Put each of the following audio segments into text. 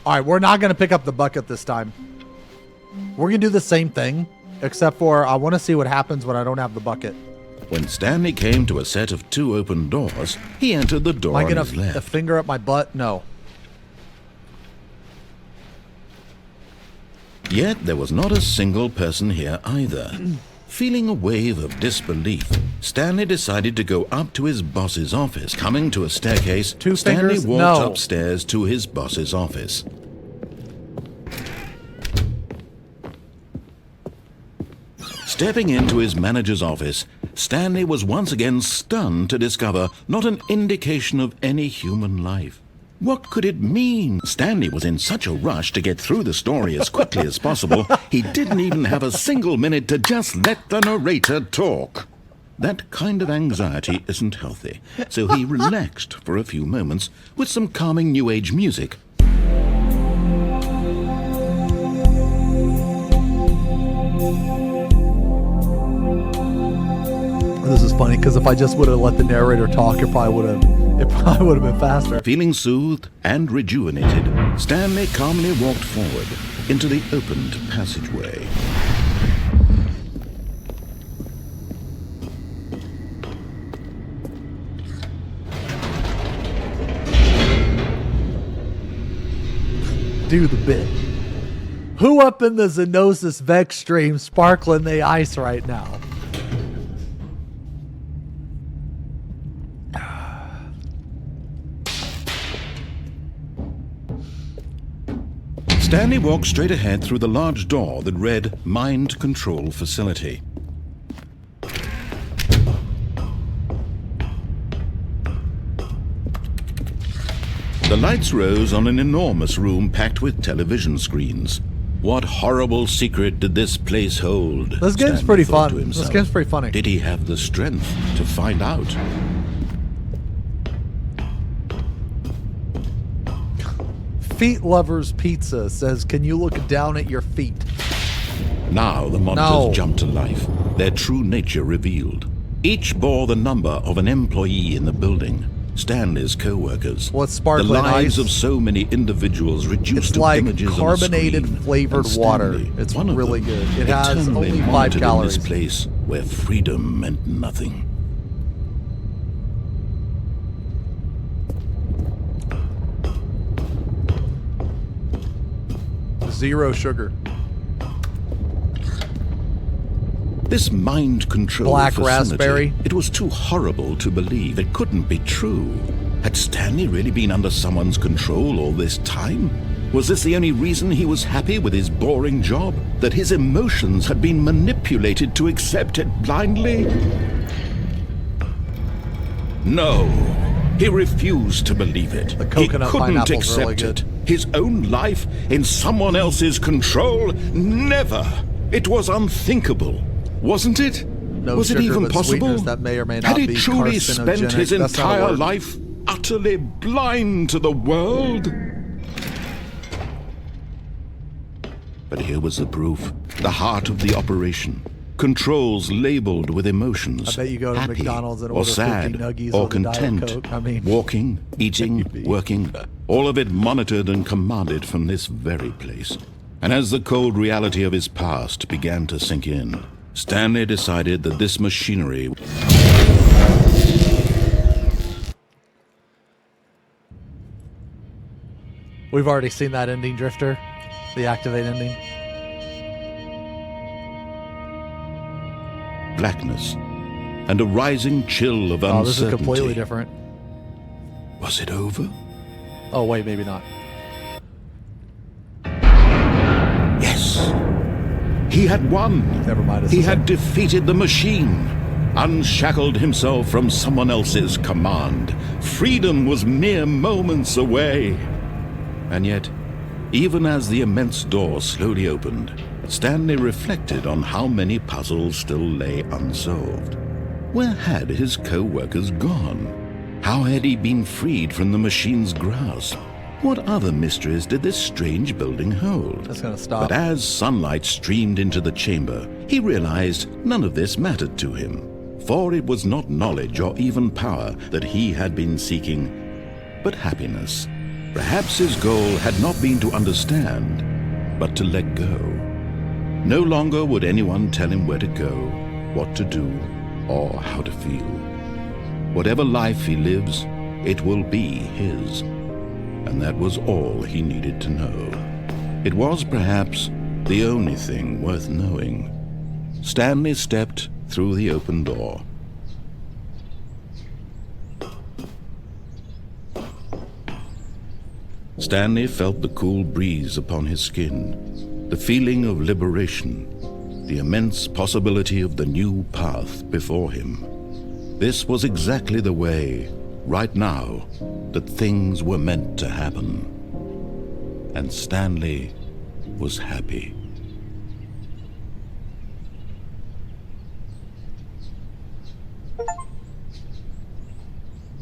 All right, we're not going to pick up the bucket this time. We're going to do the same thing, except for I want to see what happens when I don't have the bucket. When Stanley came to a set of 2 open doors, he entered the door on his left. A finger up my butt? No. Yet there was not a single person here either. Feeling a wave of disbelief, Stanley decided to go up to his boss's office. Coming to a staircase, Stanley walked upstairs to his boss's office. Stepping into his manager's office, Stanley was once again stunned to discover not an indication of any human life. What could it mean? Stanley was in such a rush to get through the story as quickly as possible, he didn't even have a single minute to just let the narrator talk. That kind of anxiety isn't healthy, so he relaxed for a few moments with some calming New Age music. This is funny because if I just would have let the narrator talk, it probably would have been faster. Feeling soothed and rejuvenated, Stanley calmly walked forward into the opened passageway. Do the bit. Who up in the Xenosys Vex stream sparkling the ice right now? Stanley walked straight ahead through the large door that read Mind Control Facility. The lights rose on an enormous room packed with television screens. What horrible secret did this place hold? This game's pretty fun. This game's pretty funny. Did he have the strength to find out? Feet Lovers Pizza says, can you look down at your feet? Now the monitors jumped to life, their true nature revealed. Each bore the number of an employee in the building, Stanley's co-workers. What's sparkling the lives ice? Of so many individuals reduced it's to like images carbonated on a screen. flavored water. It's really good. It has only 5 calories. In this place where freedom meant nothing. Zero sugar. This mind control Black facility, raspberry. It was too horrible to believe. It couldn't be true. Had Stanley really been under someone's control all this time? Was this the only reason he was happy with his boring job? That his emotions had been manipulated to accept it blindly? No. He refused to believe it. The coconut he couldn't pineapple's accept really good. it. His own life in someone else's control? Never. It was unthinkable, wasn't it? No was it sugar, even but possible? sweeteners that may or may not Had he be truly spent his carcinogenic. That's not a entire word. life utterly blind to the world? But here was the proof. The heart of the operation. Controls labeled with emotions. I bet you go to happy, McDonald's and or order 50 sad, nuggies or with a Diet content. Coke. I mean, walking, eating, working, all of it monitored and commanded from this very place. And as the cold reality of his past began to sink in, Stanley decided that this machinery... We've already seen that ending, Drifter. The activate ending. blackness, and a rising chill of uncertainty. Oh, this is completely different. Was it over? Oh, wait, maybe not. Yes. He had won. Never mind. He had defeated the machine, unshackled himself from someone else's command. Freedom was mere moments away. And yet, even as the immense door slowly opened, Stanley reflected on how many puzzles still lay unsolved. Where had his co-workers gone? How had he been freed from the machine's grasp? What other mysteries did this strange building hold? That's gonna stop. But as sunlight streamed into the chamber, he realized none of this mattered to him, for it was not knowledge or even power that he had been seeking, but happiness. Perhaps his goal had not been to understand, but to let go. No longer would anyone tell him where to go, what to do, or how to feel. Whatever life he lives, it will be his. And that was all he needed to know. It was perhaps the only thing worth knowing. Stanley stepped through the open door. Stanley felt the cool breeze upon his skin, the feeling of liberation, the immense possibility of the new path before him. This was exactly the way, right now, that things were meant to happen. And Stanley was happy.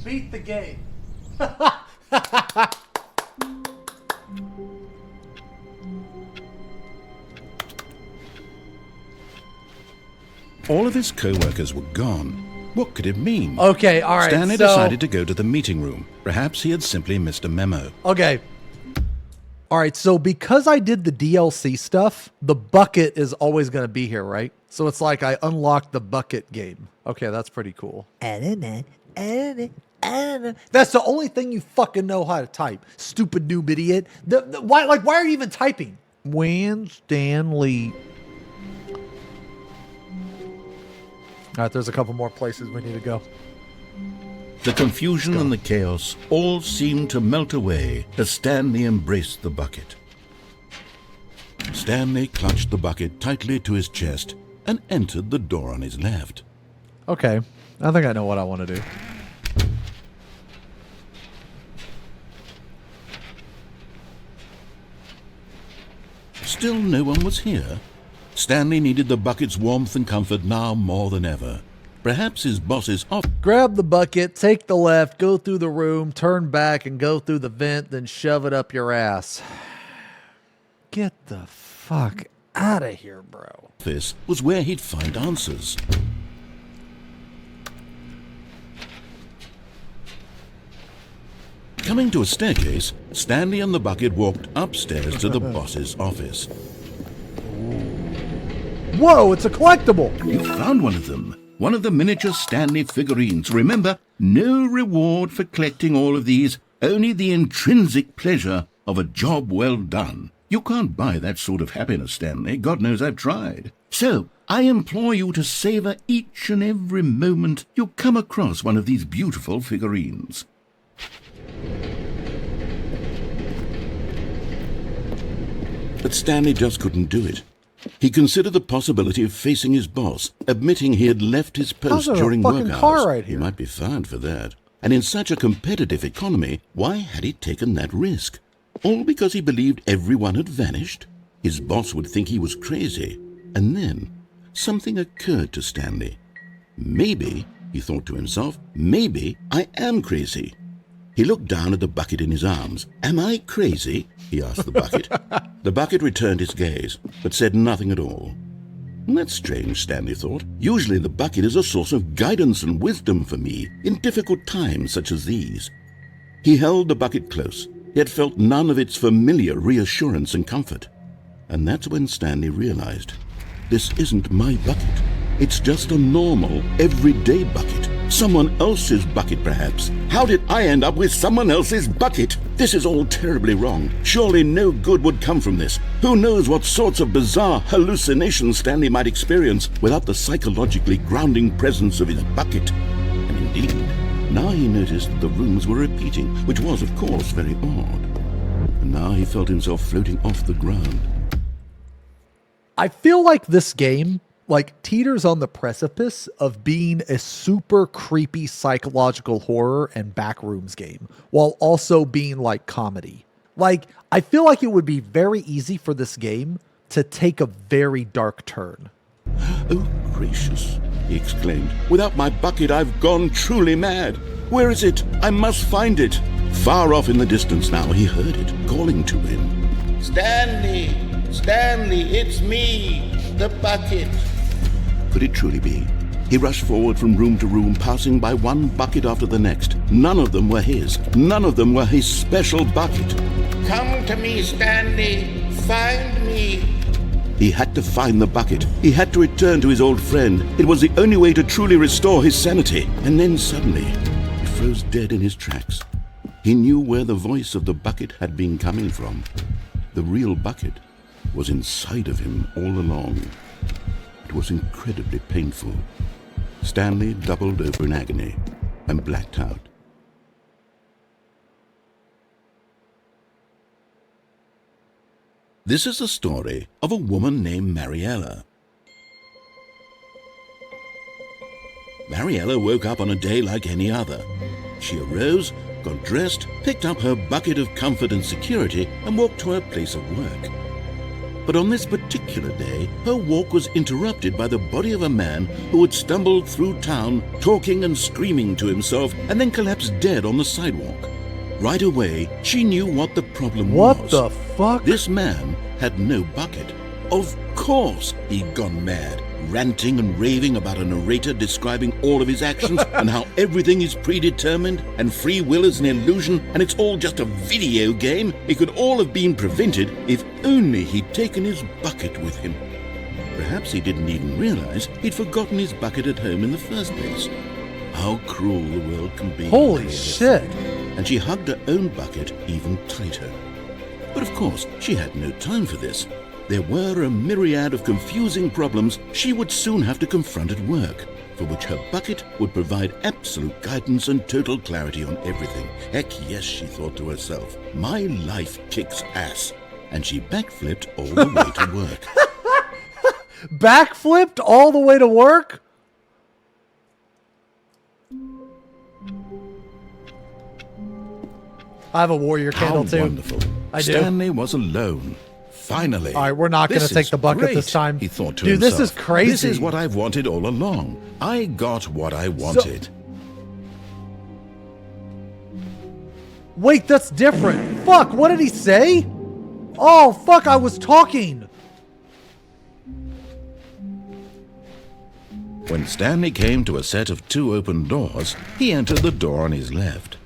Beat the game. All of his co-workers were gone. What could it mean? Okay, all right. Stanley decided to go to the meeting room. Perhaps he had simply missed a memo. Okay. All right, so because I did the DLC stuff, the bucket is always going to be here, right? So it's like I unlocked the bucket game. Okay, that's pretty cool. That's the only thing you fucking know how to type. Stupid noob idiot. Why are you even typing? When Stanley... All right, there's a couple more places we need to go. The confusion and the chaos all seemed to melt away as Stanley embraced the bucket. Stanley clutched the bucket tightly to his chest and entered the door on his left. Okay, I think I know what I want to do. Still no one was here. Stanley needed the bucket's warmth and comfort now more than ever. Perhaps his boss's off. Grab the bucket, take the left, go through the room, turn back and go through the vent, then shove it up your ass. Get the fuck out of here, bro. This was where he'd find answers. Coming to a staircase, Stanley and the bucket walked upstairs to the boss's office. Whoa, it's a collectible! You found one of them. One of the miniature Stanley figurines. Remember, no reward for collecting all of these, only the intrinsic pleasure of a job well done. You can't buy that sort of happiness, Stanley. God knows I've tried. So, I implore you to savor each and every moment you come across one of these beautiful figurines. But Stanley just couldn't do it. He considered the possibility of facing his boss, admitting he had left his post during work hours. Right here. He might be fined for that. And in such a competitive economy, why had he taken that risk? All because he believed everyone had vanished? His boss would think he was crazy. And then, something occurred to Stanley. Maybe, he thought to himself, maybe I am crazy. He looked down at the bucket in his arms. Am I crazy? He asked the bucket. The bucket returned his gaze, but said nothing at all. That's strange, Stanley thought. Usually the bucket is a source of guidance and wisdom for me in difficult times such as these. He held the bucket close, yet felt none of its familiar reassurance and comfort. And that's when Stanley realized, this isn't my bucket. It's just a normal, everyday bucket. Someone else's bucket, perhaps. How did I end up with someone else's bucket? This is all terribly wrong. Surely no good would come from this. Who knows what sorts of bizarre hallucinations Stanley might experience without the psychologically grounding presence of his bucket. And indeed, now he noticed that the rooms were repeating, which was, of course, very odd. And now he felt himself floating off the ground. I feel like this game teeters on the precipice of being a super creepy psychological horror and backrooms game while also being like comedy. I feel like it would be very easy for this game to take a very dark turn. Oh, gracious, he exclaimed. Without my bucket, I've gone truly mad. Where is it? I must find it. Far off in the distance now, he heard it, calling to him. Stanley! Stanley, it's me, the bucket. Could it truly be? He rushed forward from room to room, passing by one bucket after the next. None of them were his. None of them were his special bucket. Come to me, Stanley. Find me. He had to find the bucket. He had to return to his old friend. It was the only way to truly restore his sanity. And then suddenly, he froze dead in his tracks. He knew where the voice of the bucket had been coming from. The real bucket was inside of him all along. It was incredibly painful. Stanley doubled over in agony and blacked out. This is the story of a woman named Mariella. Mariella woke up on a day like any other. She arose, got dressed, picked up her bucket of comfort and security, and walked to her place of work. But on this particular day, her walk was interrupted by the body of a man who had stumbled through town, talking and screaming to himself, and then collapsed dead on the sidewalk. Right away, she knew what the problem was. What the fuck? This man had no bucket. Of course he'd gone mad, ranting and raving about a narrator describing all of his actions and how everything is predetermined and free will is an illusion and it's all just a video game. It could all have been prevented if only he'd taken his bucket with him. Perhaps he didn't even realize he'd forgotten his bucket at home in the first place. How cruel the world can be. Holy shit. And she hugged her own bucket even tighter. But of course, she had no time for this. There were a myriad of confusing problems she would soon have to confront at work, for which her bucket would provide absolute guidance and total clarity on everything. Heck yes, she thought to herself, my life kicks ass. And she backflipped all the way to work. Backflipped all the way to work? I have a warrior candle too. How wonderful. I do. Stanley was alone. Finally. All right, we're not going to take the bucket great, this time. He thought to Dude, himself. this is crazy. This is what I've wanted all along. I got what I wanted. Wait, that's different. Fuck, what did he say? Oh, fuck, I was talking. When Stanley came to a set of 2 open doors, he entered the door on his left.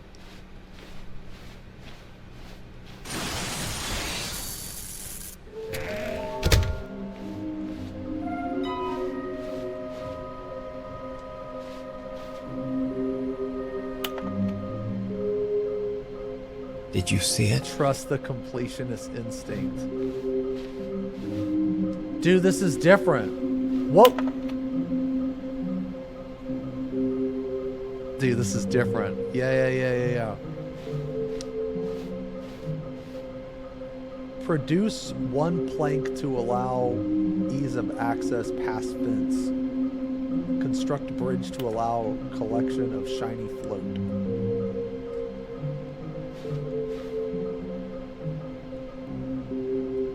Did you see it? Trust the completionist instinct. Dude, this is different. What? Dude, this is different. Yeah. Produce 1 plank to allow ease of access past fence. Construct bridge to allow collection of shiny float.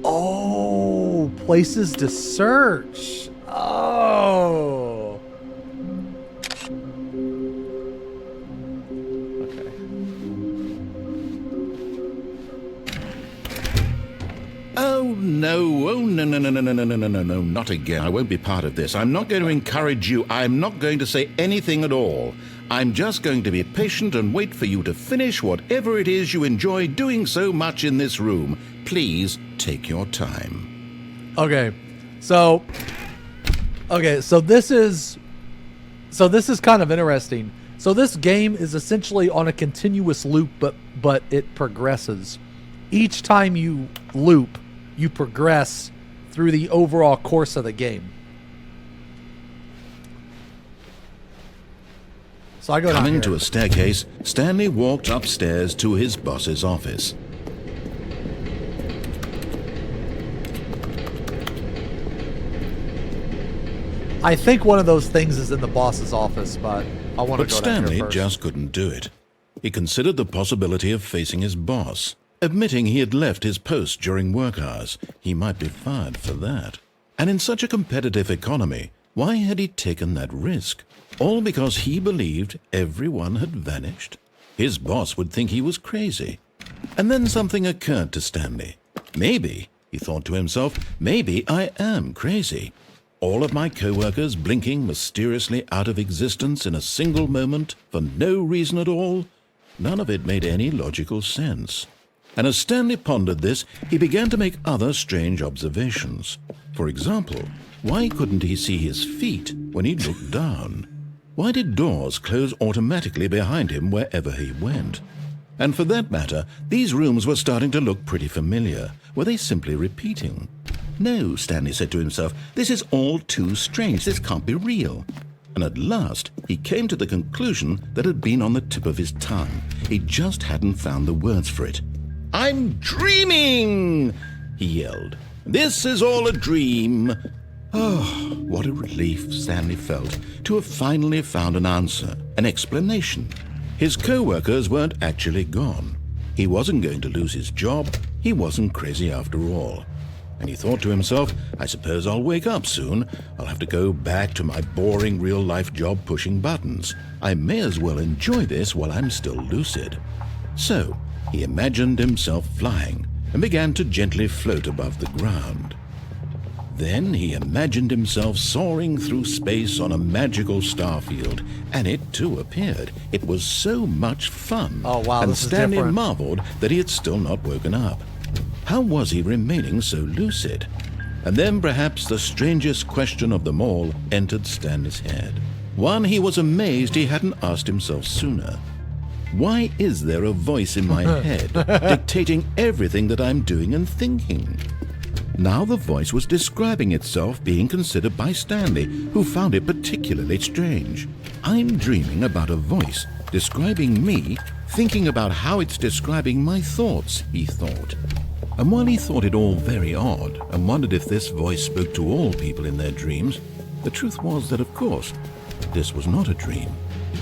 Oh, places to search. Oh. Okay. Oh, no, not again. I won't be part of this. I'm not going to encourage you. I'm not going to say anything at all. I'm just going to be patient and wait for you to finish whatever it is you enjoy doing so much in this room. Please take your time. Okay. So this is kind of interesting. So this game is essentially on a continuous loop, but it progresses. Each time you loop, you progress through the overall course of the game. So I go down Coming here. to a staircase, Stanley walked upstairs to his boss's office. I think one of those things is in the boss's office, but I want to go down Stanley here first. just couldn't do it. He considered the possibility of facing his boss. Admitting he had left his post during work hours, he might be fired for that. And in such a competitive economy, why had he taken that risk? All because he believed everyone had vanished? His boss would think he was crazy. And then something occurred to Stanley. Maybe, he thought to himself, maybe I am crazy. All of my co-workers blinking mysteriously out of existence in a single moment for no reason at all? None of it made any logical sense. And as Stanley pondered this, he began to make other strange observations. For example, why couldn't he see his feet when he looked down? Why did doors close automatically behind him wherever he went? And for that matter, these rooms were starting to look pretty familiar. Were they simply repeating? No, Stanley said to himself, this is all too strange. This can't be real. And at last, he came to the conclusion that had been on the tip of his tongue. He just hadn't found the words for it. "I'm dreaming!" he yelled. "This is all a dream." Oh, what a relief Stanley felt to have finally found an answer, an explanation. His co-workers weren't actually gone. He wasn't going to lose his job. He wasn't crazy after all. And he thought to himself, I suppose I'll wake up soon. I'll have to go back to my boring real-life job pushing buttons. I may as well enjoy this while I'm still lucid. So, he imagined himself flying and began to gently float above the ground. Then he imagined himself soaring through space on a magical starfield, and it too appeared. It was so much fun. Oh, wow, and this is Stanley different. marveled that he had still not woken up. How was he remaining so lucid? And then perhaps the strangest question of them all entered Stanley's head. One he was amazed he hadn't asked himself sooner. Why is there a voice in my head dictating everything that I'm doing and thinking? Now the voice was describing itself being considered by Stanley, who found it particularly strange. I'm dreaming about a voice describing me, thinking about how it's describing my thoughts, he thought. And while he thought it all very odd and wondered if this voice spoke to all people in their dreams, the truth was that, of course, this was not a dream.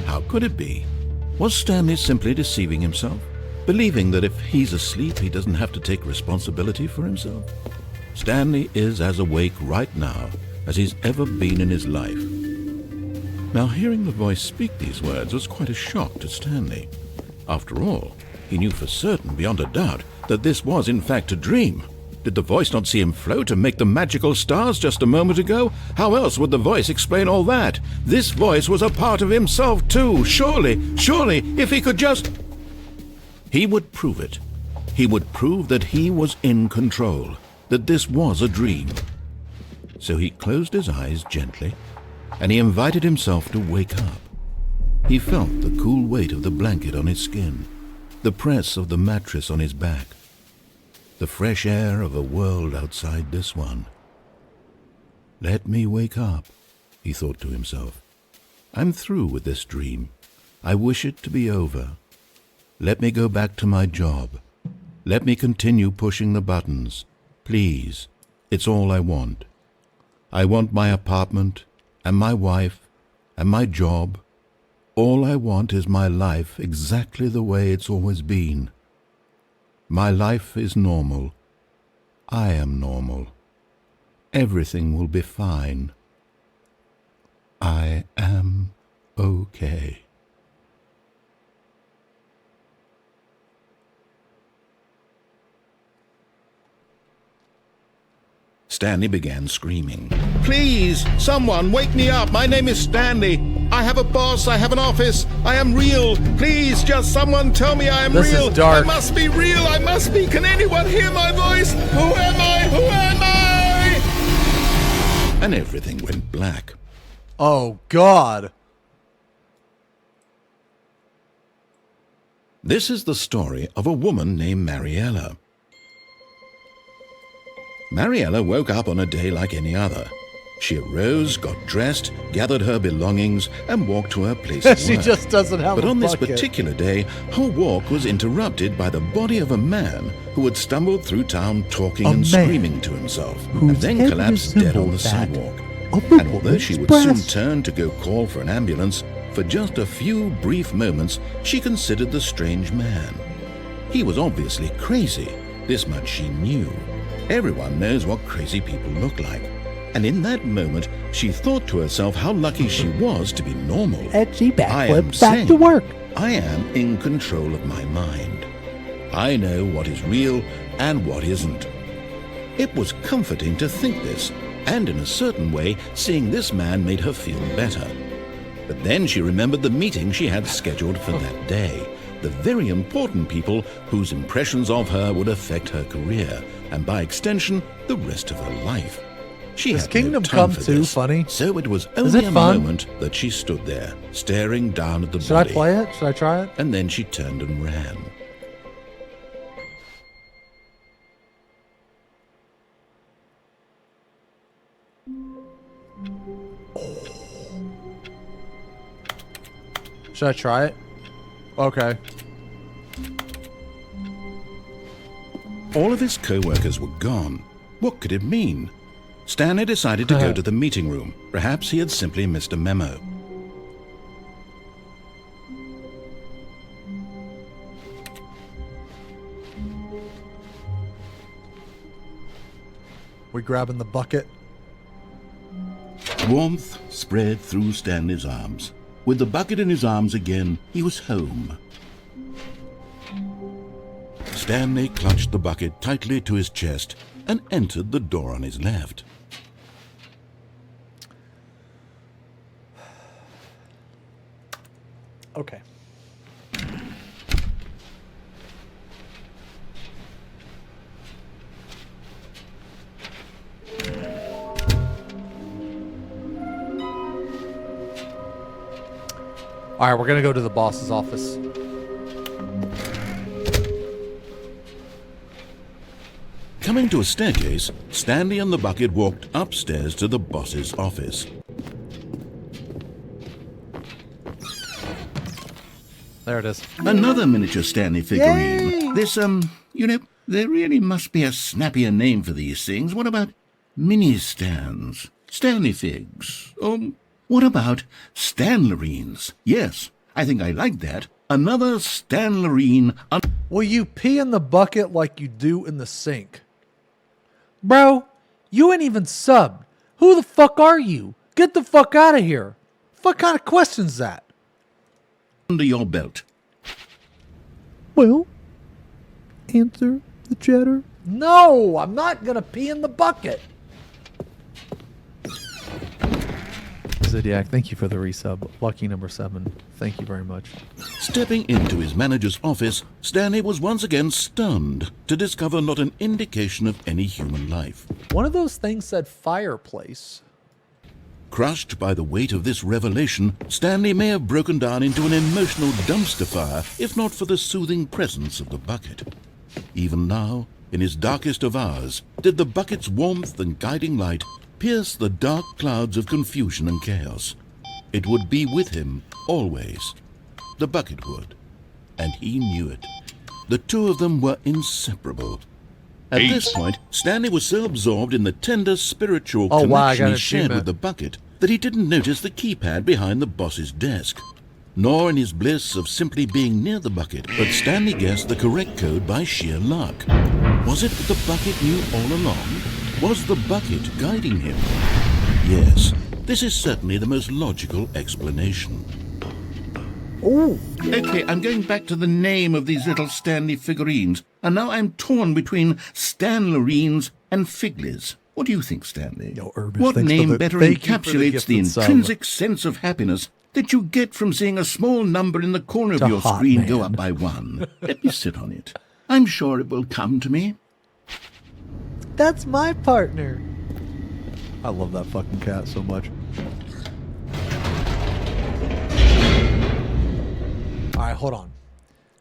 How could it be? Was Stanley simply deceiving himself, believing that if he's asleep he doesn't have to take responsibility for himself? Stanley is as awake right now as he's ever been in his life. Now, hearing the voice speak these words was quite a shock to Stanley. After all, he knew for certain, beyond a doubt, that this was in fact a dream. Did the voice not see him float and make the magical stars just a moment ago? How else would the voice explain all that? This voice was a part of himself too. Surely, if he could just... He would prove it. He would prove that he was in control, that this was a dream. So he closed his eyes gently, and he invited himself to wake up. He felt the cool weight of the blanket on his skin, the press of the mattress on his back, the fresh air of a world outside this one. Let me wake up, he thought to himself. I'm through with this dream. I wish it to be over. Let me go back to my job. Let me continue pushing the buttons. Please, it's all I want. I want my apartment, and my wife, and my job. All I want is my life exactly the way it's always been. My life is normal. I am normal. Everything will be fine. I am okay. Stanley began screaming. Please, someone, wake me up. My name is Stanley. I have a boss. I have an office. I am real. Please, just someone tell me I am This real. is dark. I must be real. I must be. Can anyone hear my voice? Who am I? Who am I? And everything went black. Oh, God. This is the story of a woman named Mariella. Mariella woke up on a day like any other. She arose, got dressed, gathered her belongings, and walked to her place of She work. just doesn't have But a on this bucket. particular day, her walk was interrupted by the body of a man who had stumbled through town talking A and man screaming to himself, and whose then head collapsed dead on the resembled that sidewalk. of the And although she would woman's soon breast. turn to go call for an ambulance, for just a few brief moments she considered the strange man. He was obviously crazy, this much she knew. Everyone knows what crazy people look like. And in that moment, she thought to herself how lucky she was to be normal. Edgy I am backflip back sane. to work. I am in control of my mind. I know what is real and what isn't. It was comforting to think this, And in a certain way, seeing this man made her feel better. But then she remembered the meeting she had scheduled for that day. The very important people whose impressions of her would affect her career, and by extension, the rest of her life. She Does had Kingdom no time Come for too this, funny? so it was Is only it a fun? moment that she stood there, staring down at the Should I body. play it? Should I try it? And then she turned and ran. Should I try it? Okay. All of his co-workers were gone. What could it mean? Stanley decided to go to the meeting room. Perhaps he had simply missed a memo. We grabbing the bucket? Warmth spread through Stanley's arms. With the bucket in his arms again, he was home. Stanley clutched the bucket tightly to his chest and entered the door on his left. Okay. All right, we're going to go to the boss's office. Coming to a staircase, Stanley and the bucket walked upstairs to the boss's office. There it is. Another miniature Stanley figurine. Yay! This, there really must be a snappier name for these things. What about mini-stands? Stanley figs? What about Stanlerines? Yes, I think I like that. Another Stanlerine. Will you pee in the bucket like you do in the sink? Bro, you ain't even subbed. Who the fuck are you? Get the fuck out of here. What kind of question's that? Under your belt. Well, answer the chatter. No, I'm not gonna pee in the bucket. Zodiac, thank you for the resub. Lucky number 7. Thank you very much. Stepping into his manager's office, Stanley was once again stunned to discover not an indication of any human life. One of those things said fireplace. Crushed by the weight of this revelation, Stanley may have broken down into an emotional dumpster fire if not for the soothing presence of the bucket. Even now, in his darkest of hours, did the bucket's warmth and guiding light pierce the dark clouds of confusion and chaos. It would be with him always. The bucket would, and he knew it. The two of them were inseparable. At this point, Stanley was so absorbed in the tender spiritual connection he shared with the bucket that he didn't notice the keypad behind the boss's desk, nor in his bliss of simply being near the bucket, but Stanley guessed the correct code by sheer luck. Was it that the bucket knew all along? Was the bucket guiding him? Yes, this is certainly the most logical explanation. Oh, Okay, I'm going back to the name of these little Stanley figurines, and now I'm torn between Stanlerines and Figlies. What do you think, Stanley? Yo, Urban, What thanks for name the- better thank you for the encapsulates the gifted sub. intrinsic sense of happiness that you get from seeing a small number in the corner of It's a your hot screen go man. up by 1? Let me sit on it. I'm sure it will come to me. that's my partner. I love that fucking cat so much. All right, hold on.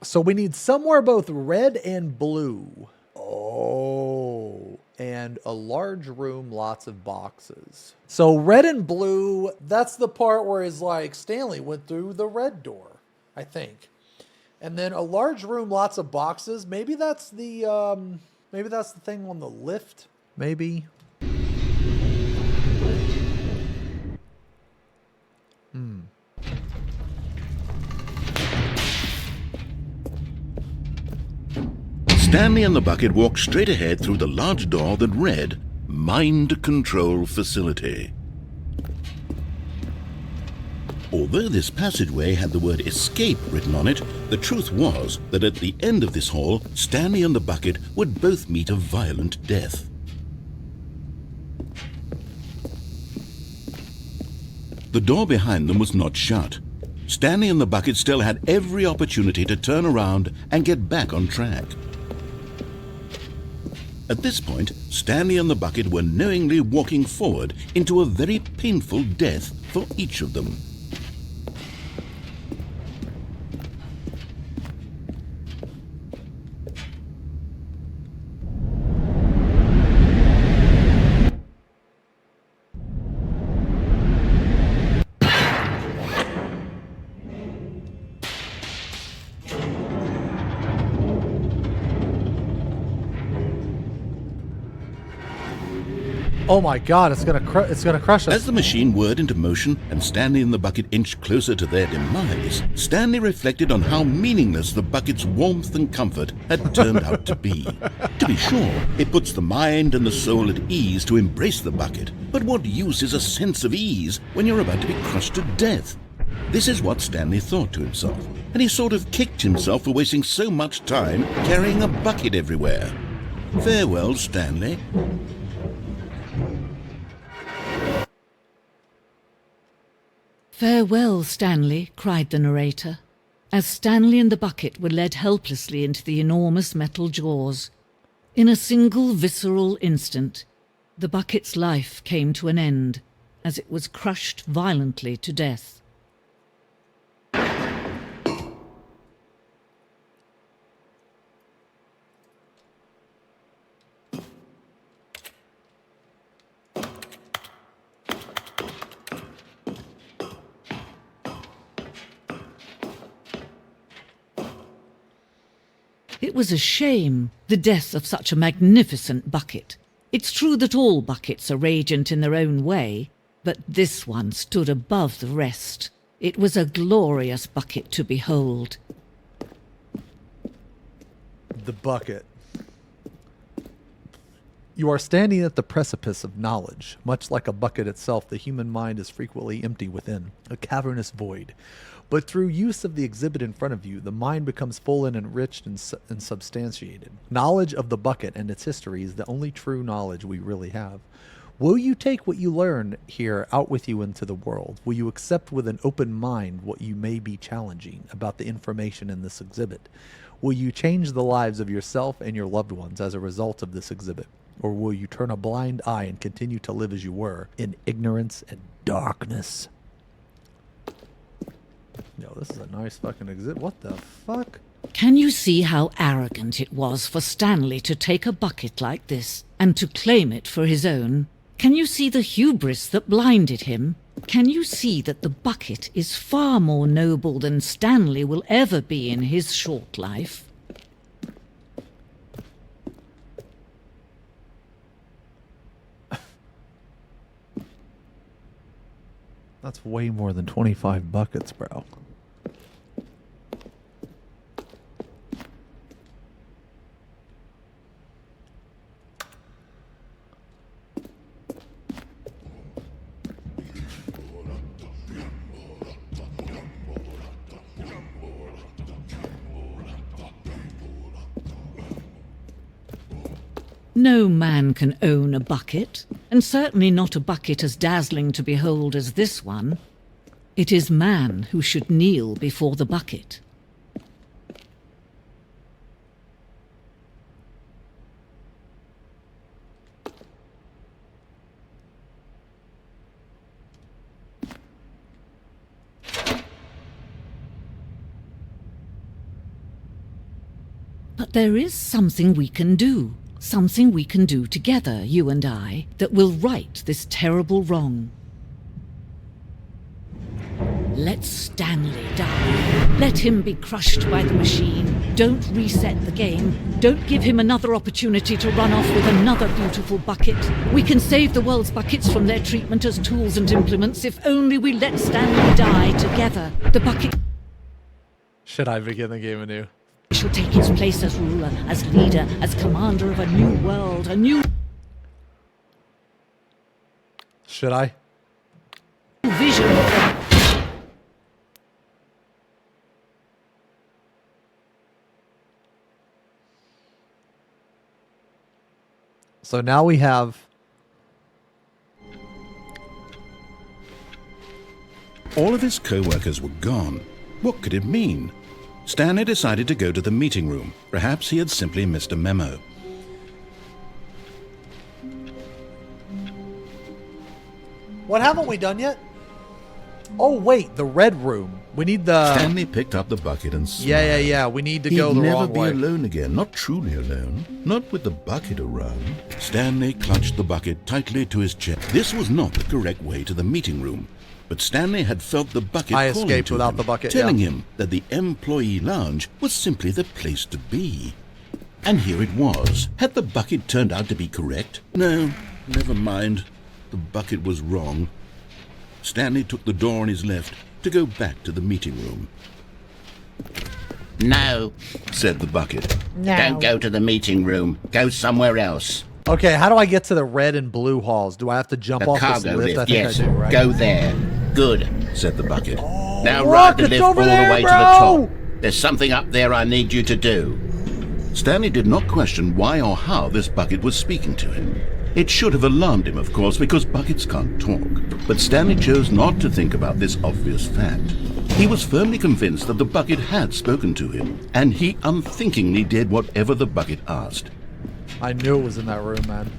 So we need somewhere both red and blue. Oh, and a large room, lots of boxes. So red and blue, that's the part where it's like Stanley went through the red door, I think. And then a large room, lots of boxes. Maybe that's the thing on the lift. Maybe. Stanley and the bucket walked straight ahead through the large door that read, Mind Control Facility. Although this passageway had the word escape written on it, the truth was that at the end of this hall, Stanley and the bucket would both meet a violent death. The door behind them was not shut. Stanley and the bucket still had every opportunity to turn around and get back on track. At this point, Stanley and the bucket were knowingly walking forward into a very painful death for each of them. Oh my god, it's gonna crush us. As the machine whirred into motion and Stanley and the bucket inched closer to their demise, Stanley reflected on how meaningless the bucket's warmth and comfort had turned out to be. To be sure, it puts the mind and the soul at ease to embrace the bucket, but what use is a sense of ease when you're about to be crushed to death? This is what Stanley thought to himself, and he sort of kicked himself for wasting so much time carrying a bucket everywhere. Farewell, Stanley. "Farewell, Stanley," cried the narrator, as Stanley and the bucket were led helplessly into the enormous metal jaws. In a single visceral instant, the bucket's life came to an end as it was crushed violently to death. It was a shame, the death of such a magnificent bucket. It's true that all buckets are radiant in their own way, but this one stood above the rest. It was a glorious bucket to behold. The bucket. You are standing at the precipice of knowledge. Much like a bucket itself, the human mind is frequently empty within, a cavernous void. But through use of the exhibit in front of you, the mind becomes full and enriched and substantiated. Knowledge of the bucket and its history is the only true knowledge we really have. Will you take what you learn here out with you into the world? Will you accept with an open mind what you may be challenging about the information in this exhibit? Will you change the lives of yourself and your loved ones as a result of this exhibit? Or will you turn a blind eye and continue to live as you were, in ignorance and darkness? Yo, this is a nice fucking exhibit. What the fuck? Can you see how arrogant it was for Stanley to take a bucket like this and to claim it for his own? Can you see the hubris that blinded him? Can you see that the bucket is far more noble than Stanley will ever be in his short life? That's way more than 25 buckets, bro. No man can own a bucket, and certainly not a bucket as dazzling to behold as this one. It is man who should kneel before the bucket. But there is something we can do. Something we can do together, you and I, that will right this terrible wrong. Let Stanley die. Let him be crushed by the machine. Don't reset the game. Don't give him another opportunity to run off with another beautiful bucket. We can save the world's buckets from their treatment as tools and implements if only we let Stanley die together. The bucket Should I begin the game anew? shall take its place as ruler, as leader, as commander of a new world, a new Should I? vision of the... So now we have All of his co-workers were gone. What could it mean? Stanley decided to go to the meeting room. Perhaps he had simply missed a memo. What haven't we done yet? Oh, wait, the red room. We need the... Stanley picked up the bucket and smiled. Yeah. We need to go the wrong way. He'd never be alone again. Not truly alone. Not with the bucket around. Stanley clutched the bucket tightly to his chest. This was not the correct way to the meeting room. But Stanley had felt the bucket I calling escaped to without him, the bucket, telling yeah. him that the employee lounge was simply the place to be. And here it was. Had the bucket turned out to be correct? No, never mind. The bucket was wrong. Stanley took the door on his left to go back to the meeting room. No, Said the bucket. don't go to the meeting room. Go somewhere else. Okay, how do I get to the red and blue halls? Do I have to jump The off this cargo lift? I lift, think yes. I do, right? Go there. Good. Said the bucket. Now Look, ride the it's lift over all there, the way to bro! the top. There's something up there I need you to do. Stanley did not question why or how this bucket was speaking to him. It should have alarmed him, of course, because buckets can't talk. But Stanley chose not to think about this obvious fact. He was firmly convinced that the bucket had spoken to him, and he unthinkingly did whatever the bucket asked. I knew it was in that room, man.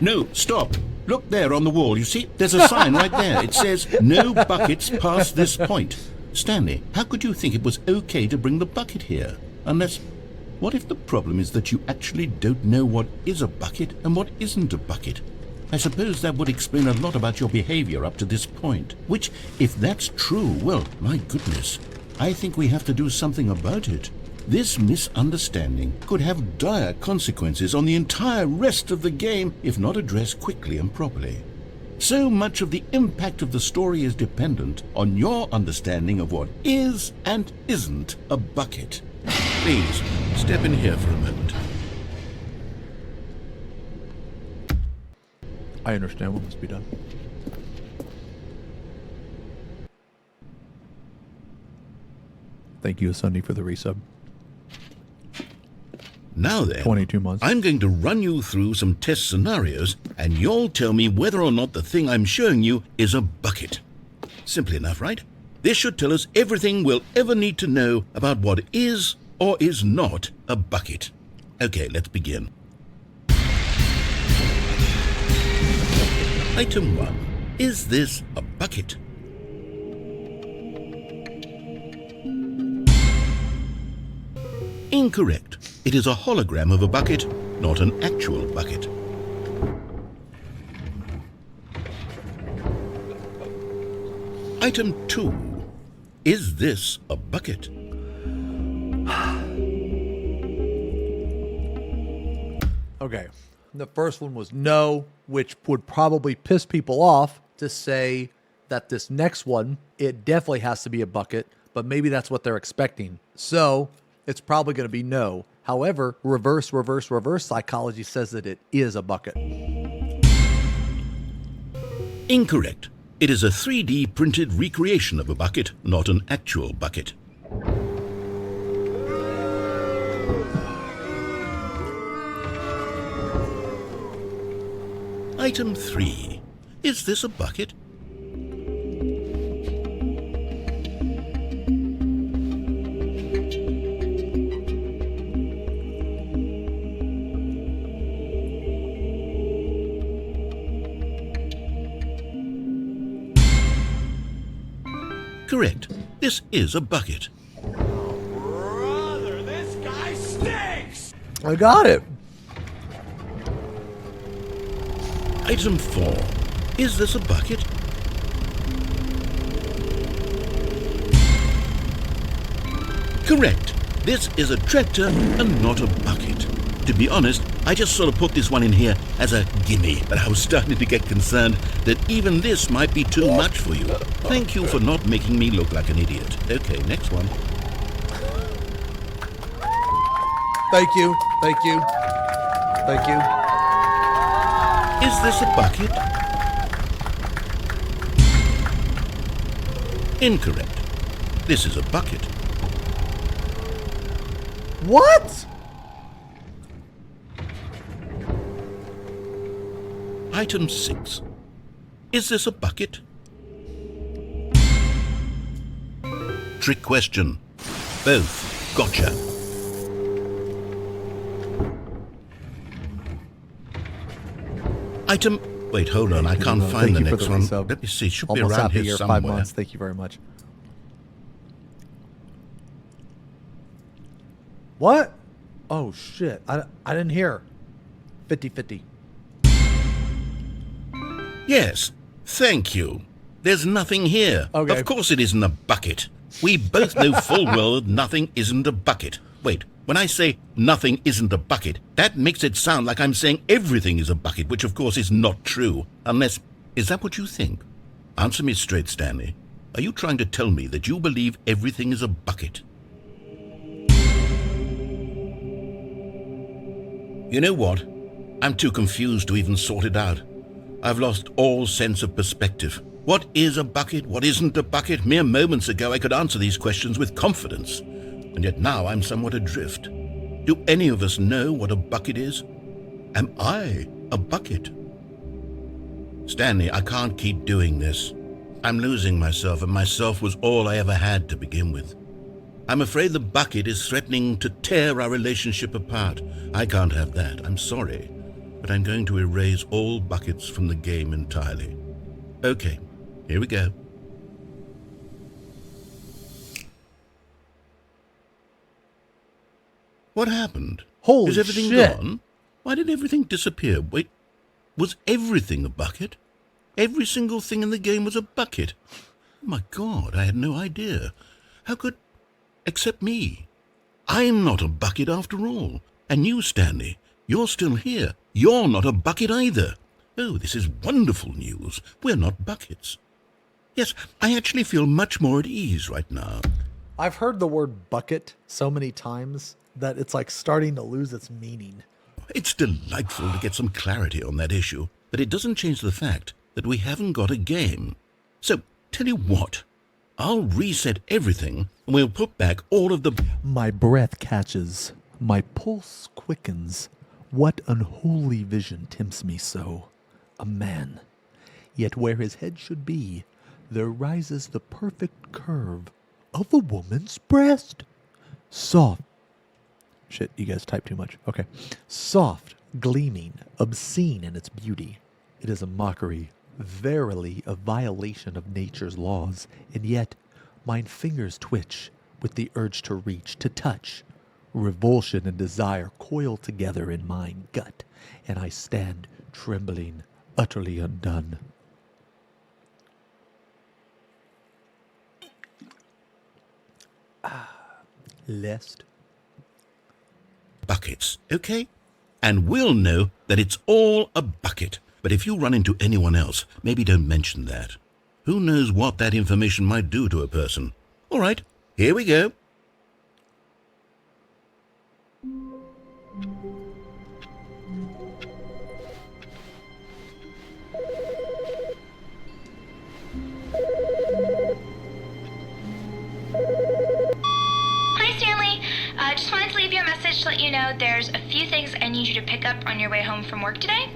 No, stop. Look there on the wall. You see, there's a sign right there. It says, no buckets past this point. Stanley, how could you think it was okay to bring the bucket here? Unless, what if the problem is that you actually don't know what is a bucket and what isn't a bucket? I suppose that would explain a lot about your behavior up to this point. Which, if that's true, well, my goodness, I think we have to do something about it. This misunderstanding could have dire consequences on the entire rest of the game if not addressed quickly and properly. So much of the impact of the story is dependent on your understanding of what is and isn't a bucket. Please, step in here for a moment. I understand what must be done. Thank you, Sunday, for the resub. Now then, 22 months. I'm going to run you through some test scenarios, and you'll tell me whether or not the thing I'm showing you is a bucket. Simple enough, right? This should tell us everything we'll ever need to know about what is or is not a bucket. Okay, let's begin. Item 1. Is this a bucket? Incorrect. It is a hologram of a bucket, not an actual bucket. Item 2. Is this a bucket? Okay. The first one was no, which would probably piss people off to say that this next one, it definitely has to be a bucket, but maybe that's what they're expecting. So it's probably going to be no. However, reverse psychology says that it is a bucket. Incorrect. It is a 3D printed recreation of a bucket, not an actual bucket. Item 3. Is this a bucket? Correct. This is a bucket. Brother, this guy stinks! I got it. Item 4. Is this a bucket? Correct. This is a tractor and not a bucket. To be honest, I just sort of put this one in here as a gimme, but I was starting to get concerned that even this might be too much for you. Thank you for not making me look like an idiot. Okay, next one. Thank you. Thank you. Thank you. Is this a bucket? Incorrect. This is a bucket. What? Item 6. Is this a bucket? Trick question. Both. Gotcha. Item... Wait, hold on. I can't find the next one. Let me see. Should be Almost around happy here year, somewhere. 5 months. Thank you very much. What? Oh, shit. I didn't hear. 50-50. Yes. Thank you. There's nothing here. Okay. Of course it isn't a bucket. We both know full well nothing isn't a bucket. Wait, when I say nothing isn't a bucket, that makes it sound like I'm saying everything is a bucket, which of course is not true. Unless, is that what you think? Answer me straight, Stanley. Are you trying to tell me that you believe everything is a bucket? You know what? I'm too confused to even sort it out. I've lost all sense of perspective. What is a bucket? What isn't a bucket? Mere moments ago I could answer these questions with confidence, and yet now I'm somewhat adrift. Do any of us know what a bucket is? Am I a bucket? Stanley, I can't keep doing this. I'm losing myself, and myself was all I ever had to begin with. I'm afraid the bucket is threatening to tear our relationship apart. I can't have that. I'm sorry, but I'm going to erase all buckets from the game entirely. Okay, here we go. What happened? Holy Is everything shit. gone? Why did everything disappear? Wait, was everything a bucket? Every single thing in the game was a bucket. Oh my God, I had no idea. How could... Except me. I'm not a bucket after all. And you, Stanley, you're still here. You're not a bucket either. Oh, this is wonderful news. We're not buckets. Yes, I actually feel much more at ease right now. I've heard the word bucket so many times that it's like starting to lose its meaning. It's delightful to get some clarity on that issue, but it doesn't change the fact that we haven't got a game. So, tell you what, I'll reset everything and we'll put back all of the... My breath catches, my pulse quickens. What unholy vision tempts me so? A man. Yet where his head should be, there rises the perfect curve of a woman's breast. Soft. Shit, you guys type too much. Okay. Soft, gleaming, obscene in its beauty. It is a mockery, verily a violation of nature's laws, and yet mine fingers twitch with the urge to reach, to touch. Revulsion and desire coil together in mine gut, and I stand trembling, utterly undone. Lest. buckets, okay? And we'll know that it's all a bucket. But if you run into anyone else, maybe don't mention that. Who knows what that information might do to a person? All right, here we go. Hi, Stanley. Just wanted to leave you a message to let you know there's a few things I need you to pick up on your way home from work today.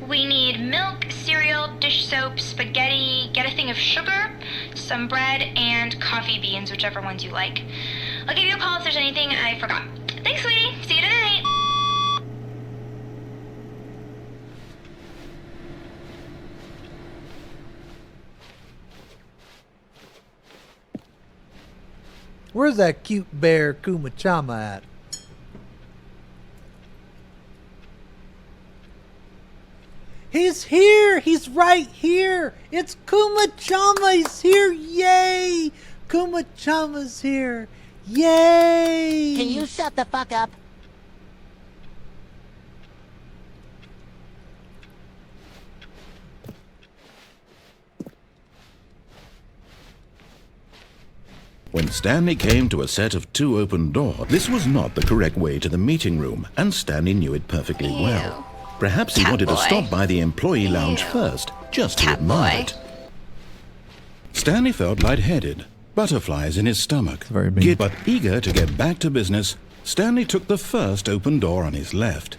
We need milk, cereal, dish soap, spaghetti, get a thing of sugar, some bread, and coffee beans, whichever ones you like. I'll give you a call if there's anything I forgot. Thanks, sweetie. See you tonight. Where's that cute bear Kumachama at? He's here! He's right here! It's Kumachama! He's here! Yay! Kumachama's here! Yay! Can you shut the fuck up? When Stanley came to a set of 2 open doors, this was not the correct way to the meeting room, and Stanley knew it perfectly well. Perhaps he wanted to stop by the employee lounge first, just to admire it. Stanley felt lightheaded, butterflies in his stomach. Very mean. But eager to get back to business, Stanley took the first open door on his left.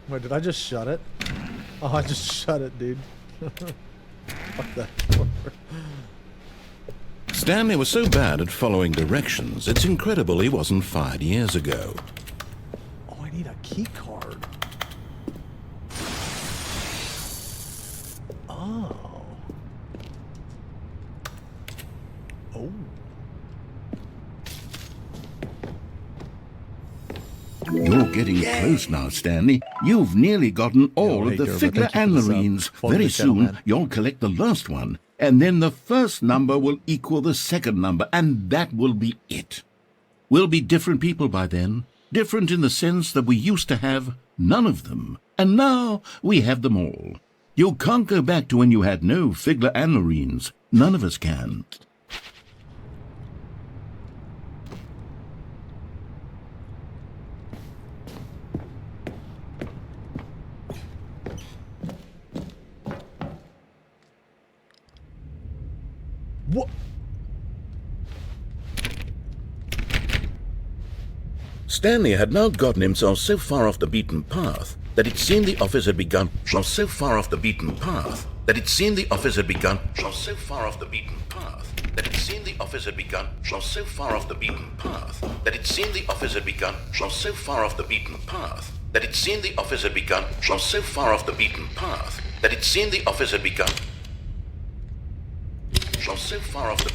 Wait, did I just shut it? Oh, I just shut it, dude. Fuck that. Stanley was so bad at following directions, it's incredible he wasn't fired years ago. Oh, I need a key card. Oh. Oh. You're getting close now, Stanley. You've nearly gotten all of the figure anlarines. Very soon, you'll collect the last one, and then the first number will equal the second number, and that will be it. We'll be different people by then, different in the sense that we used to have none of them, and now we have them all. You can't go back to when you had no figure anlarines. None of us can. What? Stanley had now gotten himself so far off the beaten path that it seemed the office had begun. So far off the beaten path that it seemed the office had begun. So far off the beaten path that it seemed the office had begun. So far off the beaten path that it seemed the office had begun. So far off the beaten path that it seemed the office had begun. So far off the beaten path that it seemed the office had begun. So far off the...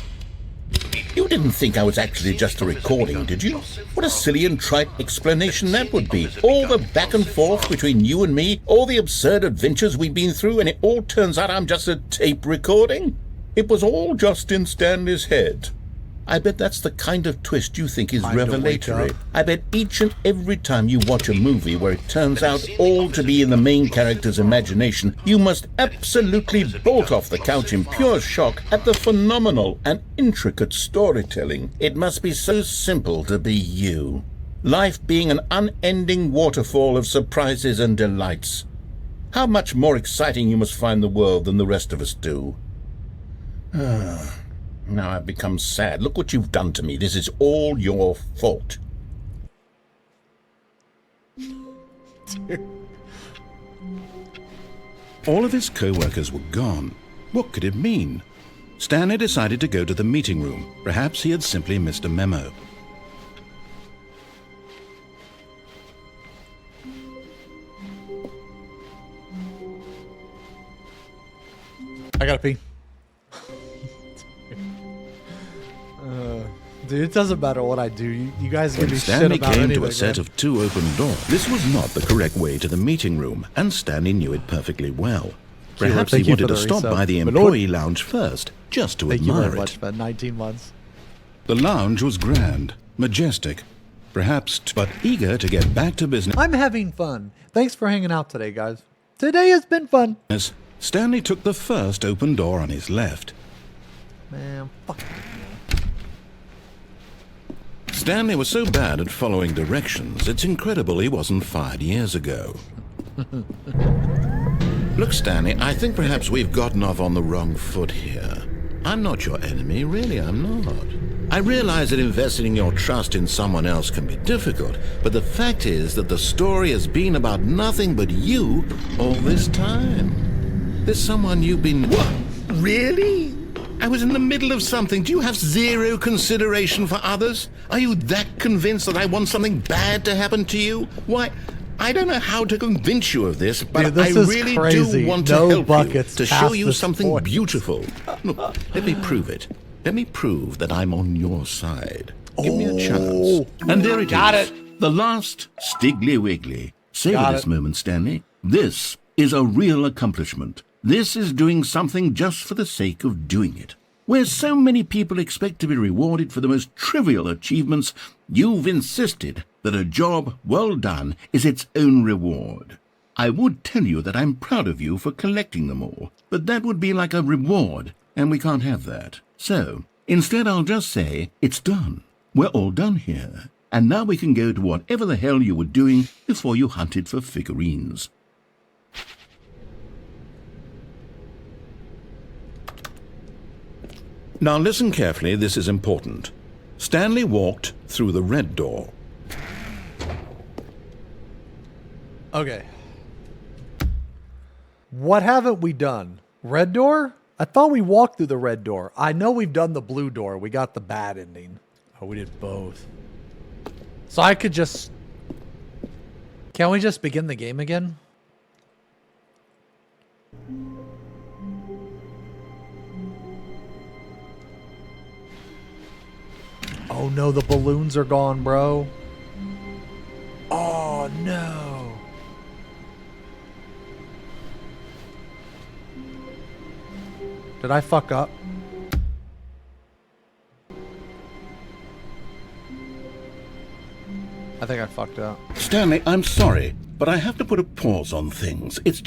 You didn't think I was actually just a recording, did you? What a silly and trite explanation that would be. All the back and forth between you and me, all the absurd adventures we've been through, and it all turns out I'm just a tape recording? It was all just in Stanley's head. I bet that's the kind of twist you think is revelatory. I bet each and every time you watch a movie where it turns out all to be in the main character's imagination, you must absolutely bolt off the couch in pure shock at the phenomenal and intricate storytelling. It must be so simple to be you. Life being an unending waterfall of surprises and delights. How much more exciting you must find the world than the rest of us do. Now I've become sad. Look what you've done to me. This is all your fault. All of his co-workers were gone. What could it mean? Stanley decided to go to the meeting room. Perhaps he had simply missed a memo. I gotta pee. Dude, it doesn't matter what I do. You guys give me shit Stanley about came anything, to a set man. of two open doors. This was not the correct way to the meeting room, and Stanley knew it perfectly well. Perhaps he wanted to stop by the employee lounge first, just to Thank you admire very much, it. man. 19 months. The lounge was grand, majestic, perhaps, but eager to get back to business. I'm having fun. Thanks for hanging out today, guys. Today has been fun. As Stanley took the first open door on his left. Man, fuck. Stanley was so bad at following directions, it's incredible he wasn't fired years ago. Look, Stanley, I think perhaps we've gotten off on the wrong foot here. I'm not your enemy, really, I'm not. I realize that investing your trust in someone else can be difficult, but the fact is that the story has been about nothing but you all this time. There's someone you've been... What? Really? I was in the middle of something. Do you have zero consideration for others? Are you that convinced that I want something bad to happen to you? Why, I don't know how to convince you of this, but Dude, this I is really crazy. do want to No help you, buckets to show past you this something point. beautiful. Look, let me prove it. Let me prove that I'm on your side. Give me a chance. And there it is. The last Stiggly Wiggly. Savor this moment, Stanley. This is a real accomplishment. This is doing something just for the sake of doing it. Where so many people expect to be rewarded for the most trivial achievements, you've insisted that a job well done is its own reward. I would tell you that I'm proud of you for collecting them all, but that would be like a reward, and we can't have that. So, instead I'll just say, it's done. We're all done here. And now we can go to whatever the hell you were doing before you hunted for figurines. Now listen carefully, this is important. Stanley walked through the red door. Okay. What haven't we done? Red door? I thought we walked through the red door. I know we've done the blue door. We got the bad ending. Oh, we did both. So I could just... Can we just begin the game again? Oh no, the balloons are gone, bro. Oh no. Did I fuck up? I think I fucked up. Stanley, I'm sorry, but I have to put a pause on things. It's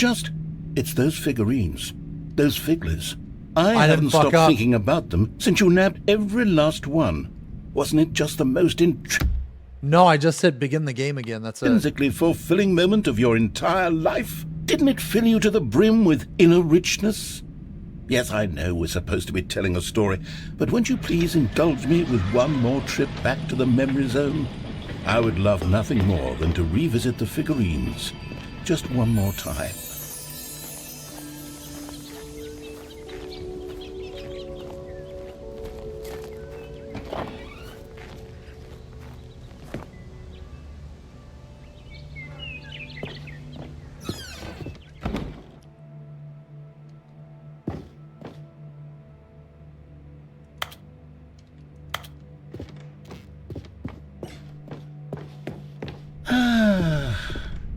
those figurines. Those figglers. I haven't stopped thinking about them since you nabbed every last one. Wasn't it just the most No, I just said begin the game again. That's it. Intrinsically fulfilling moment of your entire life? Didn't it fill you to the brim with inner richness? Yes, I know we're supposed to be telling a story, but won't you please indulge me with one more trip back to the memory zone? I would love nothing more than to revisit the figurines. Just one more time.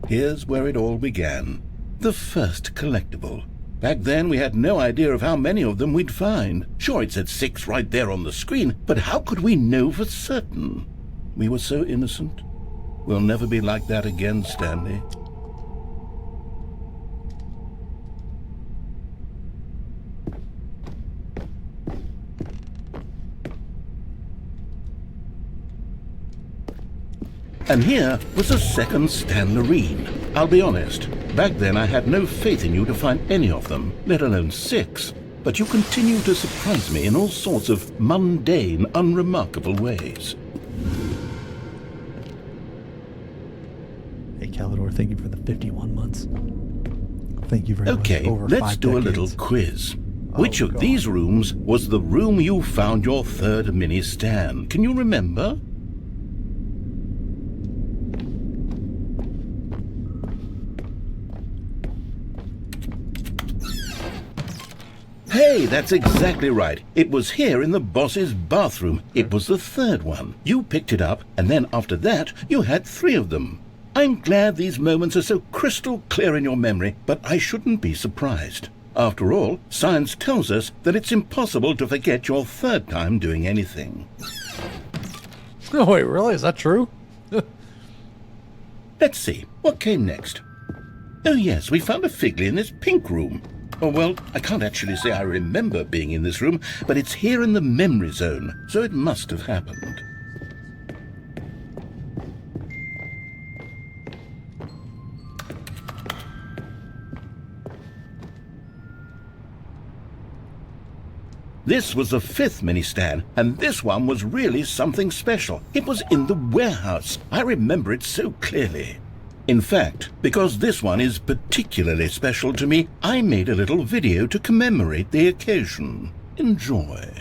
Here's where it all began. The first collectible. Back then, we had no idea of how many of them we'd find. Sure, it said 6 right there on the screen, but how could we know for certain? We were so innocent. We'll never be like that again, Stanley. And here was a second Stanlerine. I'll be honest, back then I had no faith in you to find any of them, let alone 6. But you continue to surprise me in all sorts of mundane, unremarkable ways. Hey, Calidor, thank you for the 51 months. Thank you very much. Okay, let's do a little quiz. Which of these rooms was the room you found your third mini Stan? Can you remember? Hey, that's exactly right. It was here in the boss's bathroom. It was the third one. You picked it up, and then after that, you had 3 of them. I'm glad these moments are so crystal clear in your memory, but I shouldn't be surprised. After all, science tells us that it's impossible to forget your third time doing anything. Oh, wait, really? Is that true? Let's see. What came next? Oh, yes, we found a Figley in this pink room. Oh, well, I can't actually say I remember being in this room, but it's here in the memory zone, so it must have happened. This was the 5th mini-Stan, and this one was really something special. It was in the warehouse. I remember it so clearly. In fact, because this one is particularly special to me, I made a little video to commemorate the occasion. Enjoy.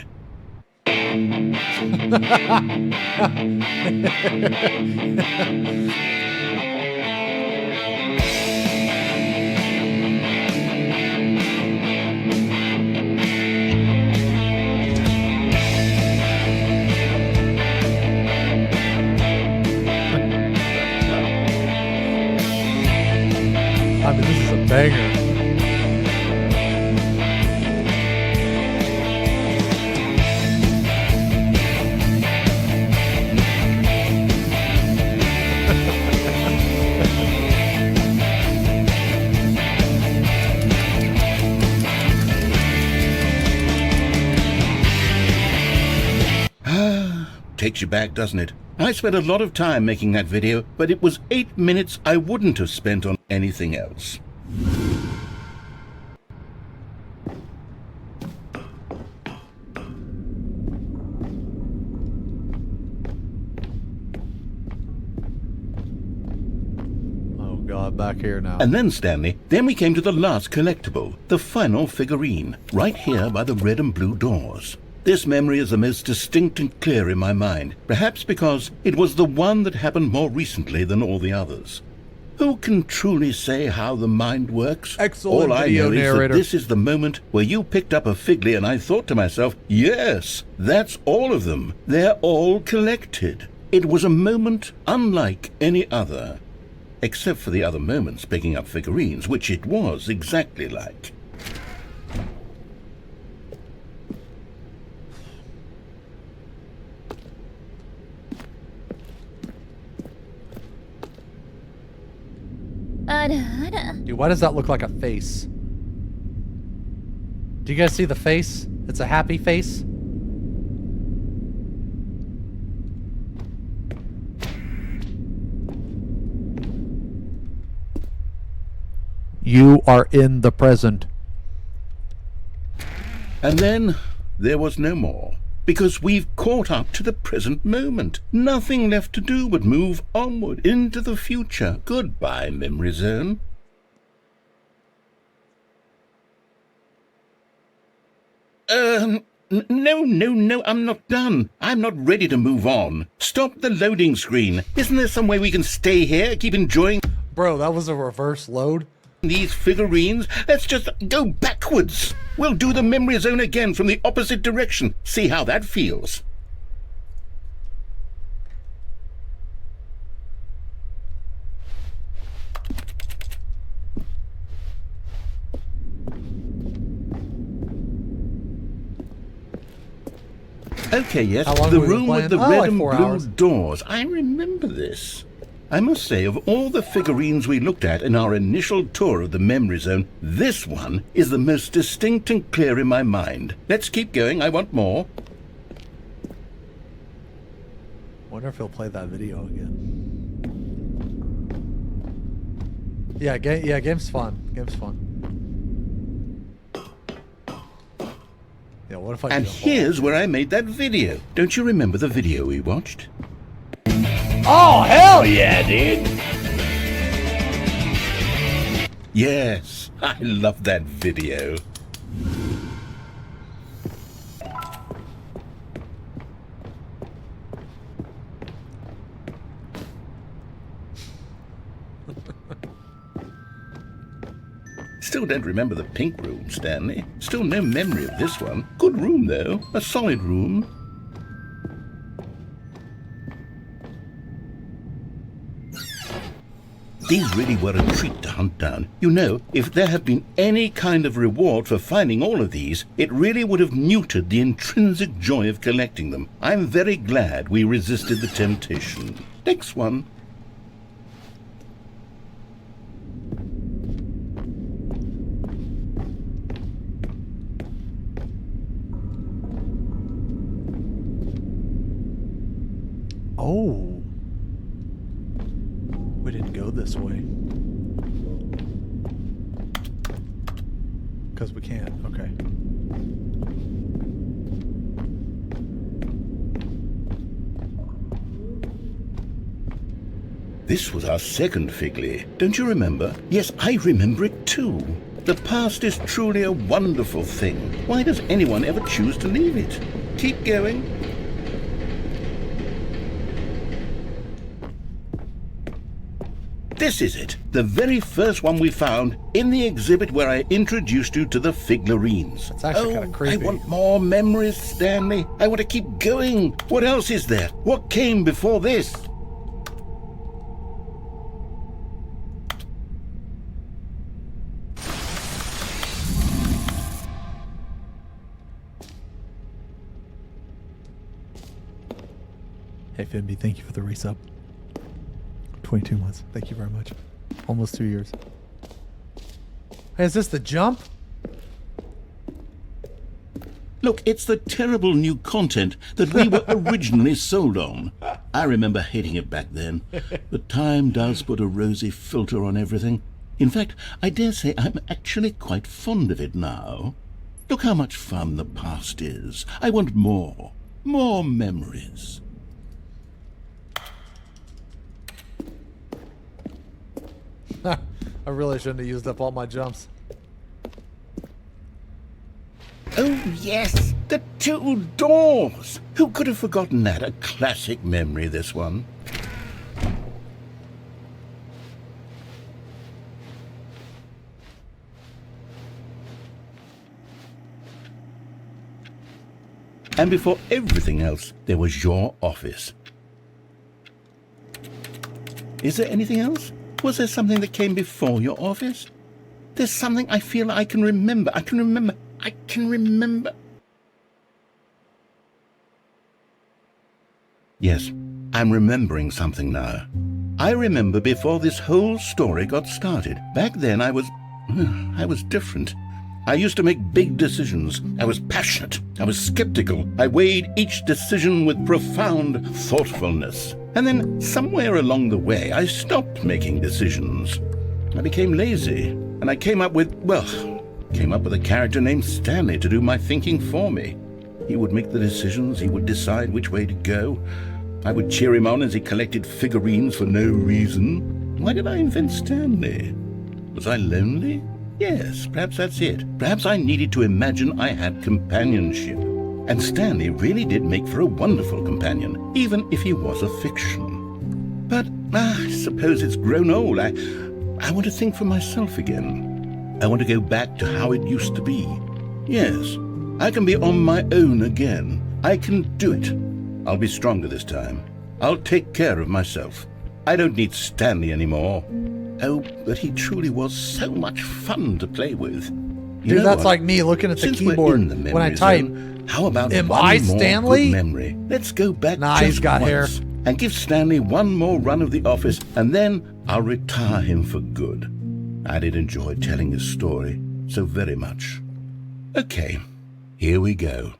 I mean, this is a banger. Takes you back, doesn't it? I spent a lot of time making that video, but it was 8 minutes I wouldn't have spent on anything else. Oh, god, back here now. And then, Stanley, then we came to the last collectible, the final figurine, right here by the red and blue doors. This memory is the most distinct and clear in my mind, perhaps because it was the one that happened more recently than all the others. Who can truly say how the mind works? Excellent All I video know narrator. is that this is the moment where you picked up a Figly and I thought to myself, yes, that's all of them. They're all collected. It was a moment unlike any other, except for the other moments picking up figurines, which it was exactly like. Dude, why does that look like a face? Do you guys see the face? It's a happy face. You are in the present. And then there was no more, because we've caught up to the present moment. Nothing left to do but move onward into the future. Goodbye, Memory Zone. No, I'm not done. I'm not ready to move on. Stop the loading screen. Isn't there some way we can stay here, keep enjoying Bro, that was a reverse load. these figurines? Let's just go backwards. We'll do the Memory Zone again from the opposite direction. See how that feels. Okay, yes, How long the have we been room with the playing? red Like and 4 blue hours. doors. I remember this. I must say, of all the figurines we looked at in our initial tour of the Memory Zone, this one is the most distinct and clear in my mind. Let's keep going. I want more. Wonder if he'll play that video again. Yeah, game's fun. Game's fun. Yeah, what if I And do a here's where I made that video. Don't you remember the video we watched? Oh, hell yeah, dude. Yes, I love that video. Still don't remember the pink room, Stanley. Still no memory of this one. Good room, though. A solid room. These really were a treat to hunt down. You know, if there had been any kind of reward for finding all of these, it really would have neutered the intrinsic joy of collecting them. I'm very glad we resisted the temptation. Next one. Oh. We didn't go this way. Because we can't. Okay. This was our second Figly. Don't you remember? Yes, I remember it too. The past is truly a wonderful thing. Why does anyone ever choose to leave it? Keep going. This is it, the very first one we found in the exhibit where I introduced you to the figurines. It's actually kinda creepy. I want more memories, Stanley. I want to keep going. What else is there? What came before this? Hey, Finby, thank you for the resub. 22 months. Thank you very much. Almost 2 years. Hey, is this the jump? Look, it's the terrible new content that we were originally sold on. I remember hating it back then, but time does put a rosy filter on everything. In fact, I dare say I'm actually quite fond of it now. Look how much fun the past is. I want more. More memories. I really shouldn't have used up all my jumps. Oh, yes, the two doors. Who could have forgotten that? A classic memory, this one. And before everything else, there was your office. Is there anything else? Was there something that came before your office? There's something I feel I can remember. I can remember. Yes, I'm remembering something now. I remember before this whole story got started. Back then I was different. I used to make big decisions. I was passionate. I was skeptical. I weighed each decision with profound thoughtfulness. And then somewhere along the way, I stopped making decisions. I became lazy, and I came up with a character named Stanley to do my thinking for me. He would make the decisions. He would decide which way to go. I would cheer him on as he collected figurines for no reason. Why did I invent Stanley? Was I lonely? Yes, perhaps that's it. Perhaps I needed to imagine I had companionship. And Stanley really did make for a wonderful companion, even if he was a fiction. But I suppose it's grown old. I want to think for myself again. I want to go back to how it used to be. Yes, I can be on my own again. I can do it. I'll be stronger this time. I'll take care of myself. I don't need Stanley anymore. Oh, but he truly was so much fun to play with. Dude, that's like me looking at the keyboard when I type. How about am one I more Stanley? good memory? Let's go back Nah, just he's got once hair. and give Stanley one more run of the office, and then I'll retire him for good. I did enjoy telling his story so very much. Okay, here we go.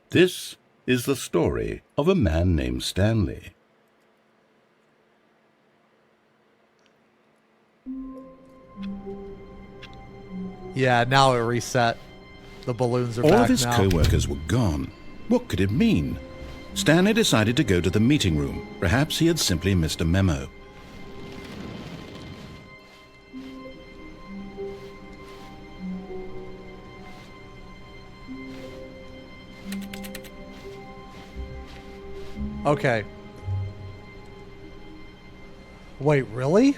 This is the story of a man named Stanley. Yeah, now it reset. The balloons are All back of his now. co-workers were gone. What could it mean? Stanley decided to go to the meeting room. Perhaps he had simply missed a memo. Okay. Wait, really?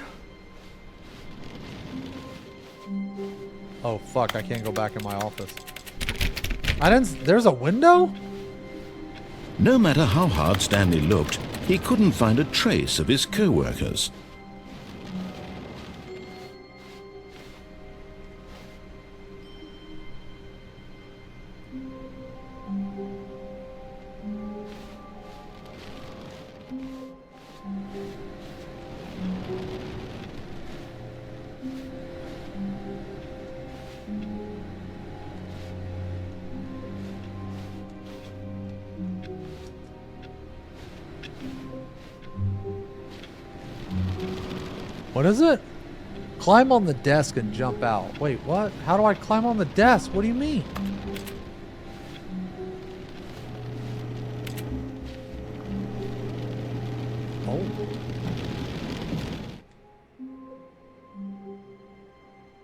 Oh, fuck, I can't go back in my office. There's a window? No matter how hard Stanley looked, he couldn't find a trace of his co-workers. What is it? Climb on the desk and jump out. Wait, what? How do I climb on the desk? What do you mean? Oh.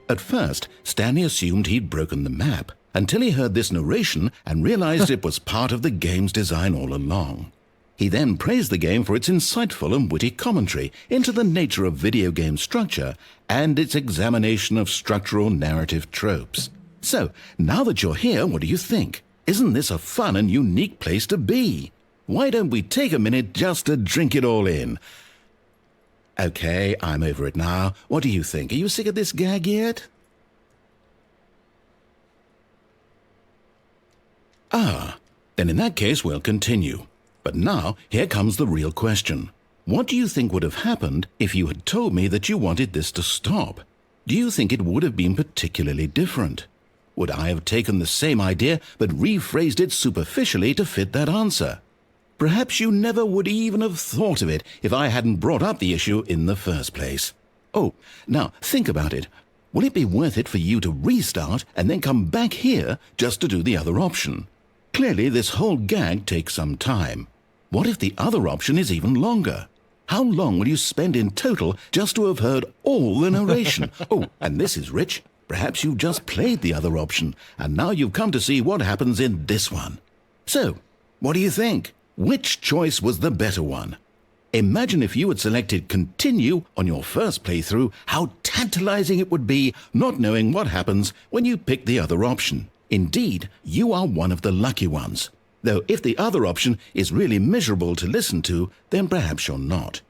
At first, Stanley assumed he'd broken the map, until he heard this narration and realized it was part of the game's design all along. He then praised the game for its insightful and witty commentary into the nature of video game structure and its examination of structural narrative tropes. So, now that you're here, what do you think? Isn't this a fun and unique place to be? Why don't we take a minute just to drink it all in? Okay, I'm over it now. What do you think? Are you sick of this gag yet? Ah, then in that case we'll continue. But now, here comes the real question. What do you think would have happened if you had told me that you wanted this to stop? Do you think it would have been particularly different? Would I have taken the same idea but rephrased it superficially to fit that answer? Perhaps you never would even have thought of it if I hadn't brought up the issue in the first place. Oh, now think about it. Will it be worth it for you to restart and then come back here just to do the other option? Clearly, this whole gag takes some time. What if the other option is even longer? How long will you spend in total just to have heard all the narration? Oh, and this is rich. Perhaps you've just played the other option, and now you've come to see what happens in this one. So, what do you think? Which choice was the better one? Imagine if you had selected Continue on your first playthrough, how tantalizing it would be not knowing what happens when you pick the other option. Indeed, you are one of the lucky ones. Though if the other option is really miserable to listen to, then perhaps you're not.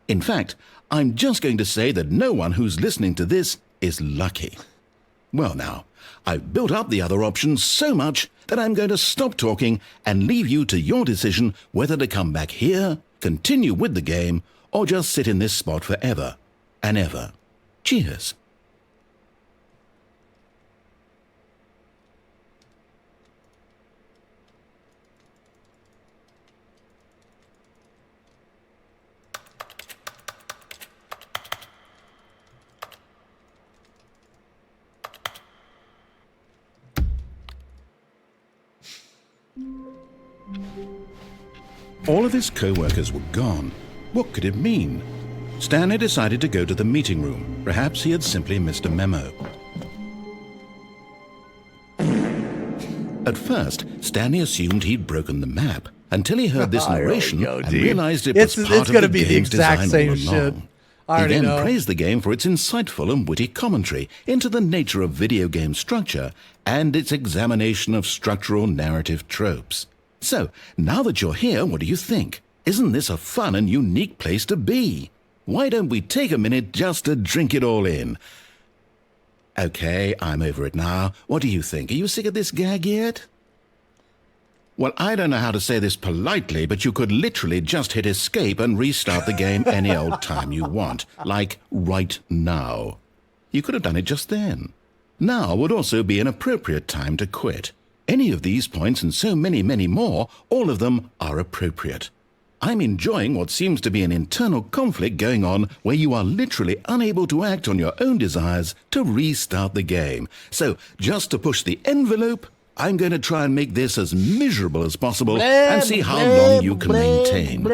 In fact, I'm just going to say that no one who's listening to this is lucky. Well now, I've built up the other options so much that I'm going to stop talking and leave you to your decision whether to come back here, continue with the game, or just sit in this spot forever and ever. Cheers. All of his co-workers were gone. What could it mean? Stanley decided to go to the meeting room. Perhaps he had simply missed a memo. At first, Stanley assumed he'd broken the map until he heard this narration and realized it was part of the game's design all along. He then praised the game for its insightful and witty commentary into the nature of video game structure and its examination of structural narrative tropes. So, now that you're here, what do you think? Isn't this a fun and unique place to be? Why don't we take a minute just to drink it all in? Okay, I'm over it now. What do you think? Are you sick of this gag yet? Well, I don't know how to say this politely, but you could literally just hit escape and restart the game any old time you want, like right now. You could have done it just then. Now would also be an appropriate time to quit. Any of these points and so many, many more, all of them are appropriate. I'm enjoying what seems to be an internal conflict going on where you are literally unable to act on your own desires to restart the game. So, just to push the envelope, I'm going to try and make this as miserable as possible and see how long you can maintain.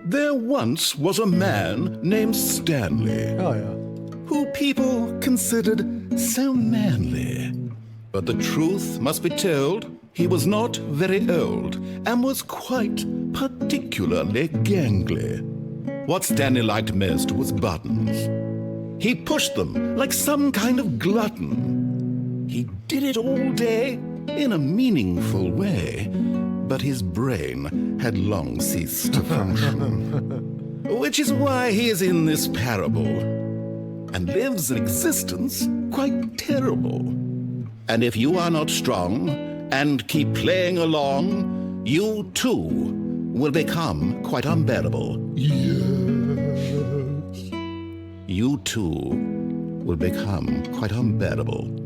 There once was a man named Stanley. Oh, yeah. Who people considered so manly. But the truth must be told, he was not very old and was quite particularly gangly. What Stanley liked most was buttons. He pushed them like some kind of glutton. He did it all day in a meaningful way, but his brain had long ceased to function. Which is why he is in this parable and lives an existence quite terrible. And if you are not strong and keep playing along, you too will become quite unbearable. Yes. You too will become quite unbearable.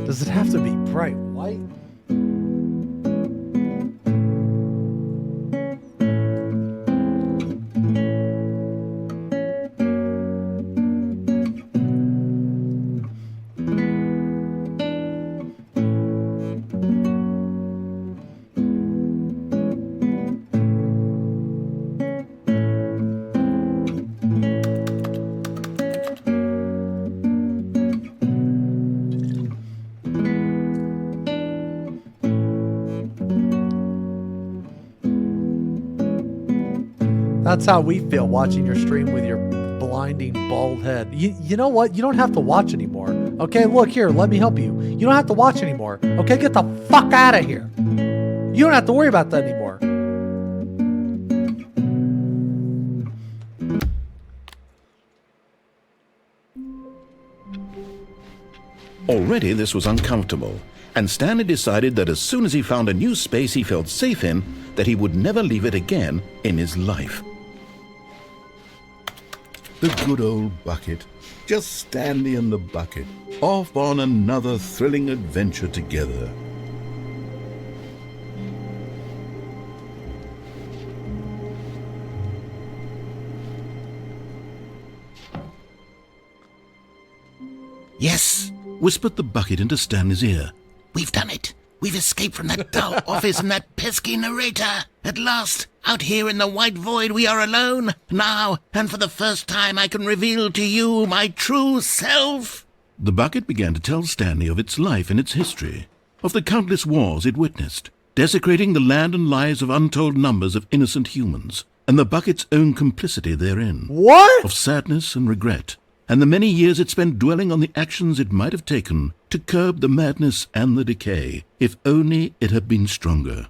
Does it have to be bright white? That's how we feel watching your stream with your blinding bald head. You know what? You don't have to watch anymore. Okay, look here. Let me help you. You don't have to watch anymore. Okay, get the fuck out of here. You don't have to worry about that anymore. Already this was uncomfortable, and Stanley decided that as soon as he found a new space he felt safe in, that he would never leave it again in his life. The good old bucket. Just Stanley and the bucket, off on another thrilling adventure together. Yes, whispered the bucket into Stanley's ear. We've done it. We've escaped from that dull office and that pesky narrator. At last, out here in the white void, we are alone. Now, and for the first time, I can reveal to you my true self. The bucket began to tell Stanley of its life and its history, of the countless wars it witnessed, desecrating the land and lives of untold numbers of innocent humans, and the bucket's own complicity therein. What? Of sadness and regret, and the many years it spent dwelling on the actions it might have taken to curb the madness and the decay, if only it had been stronger.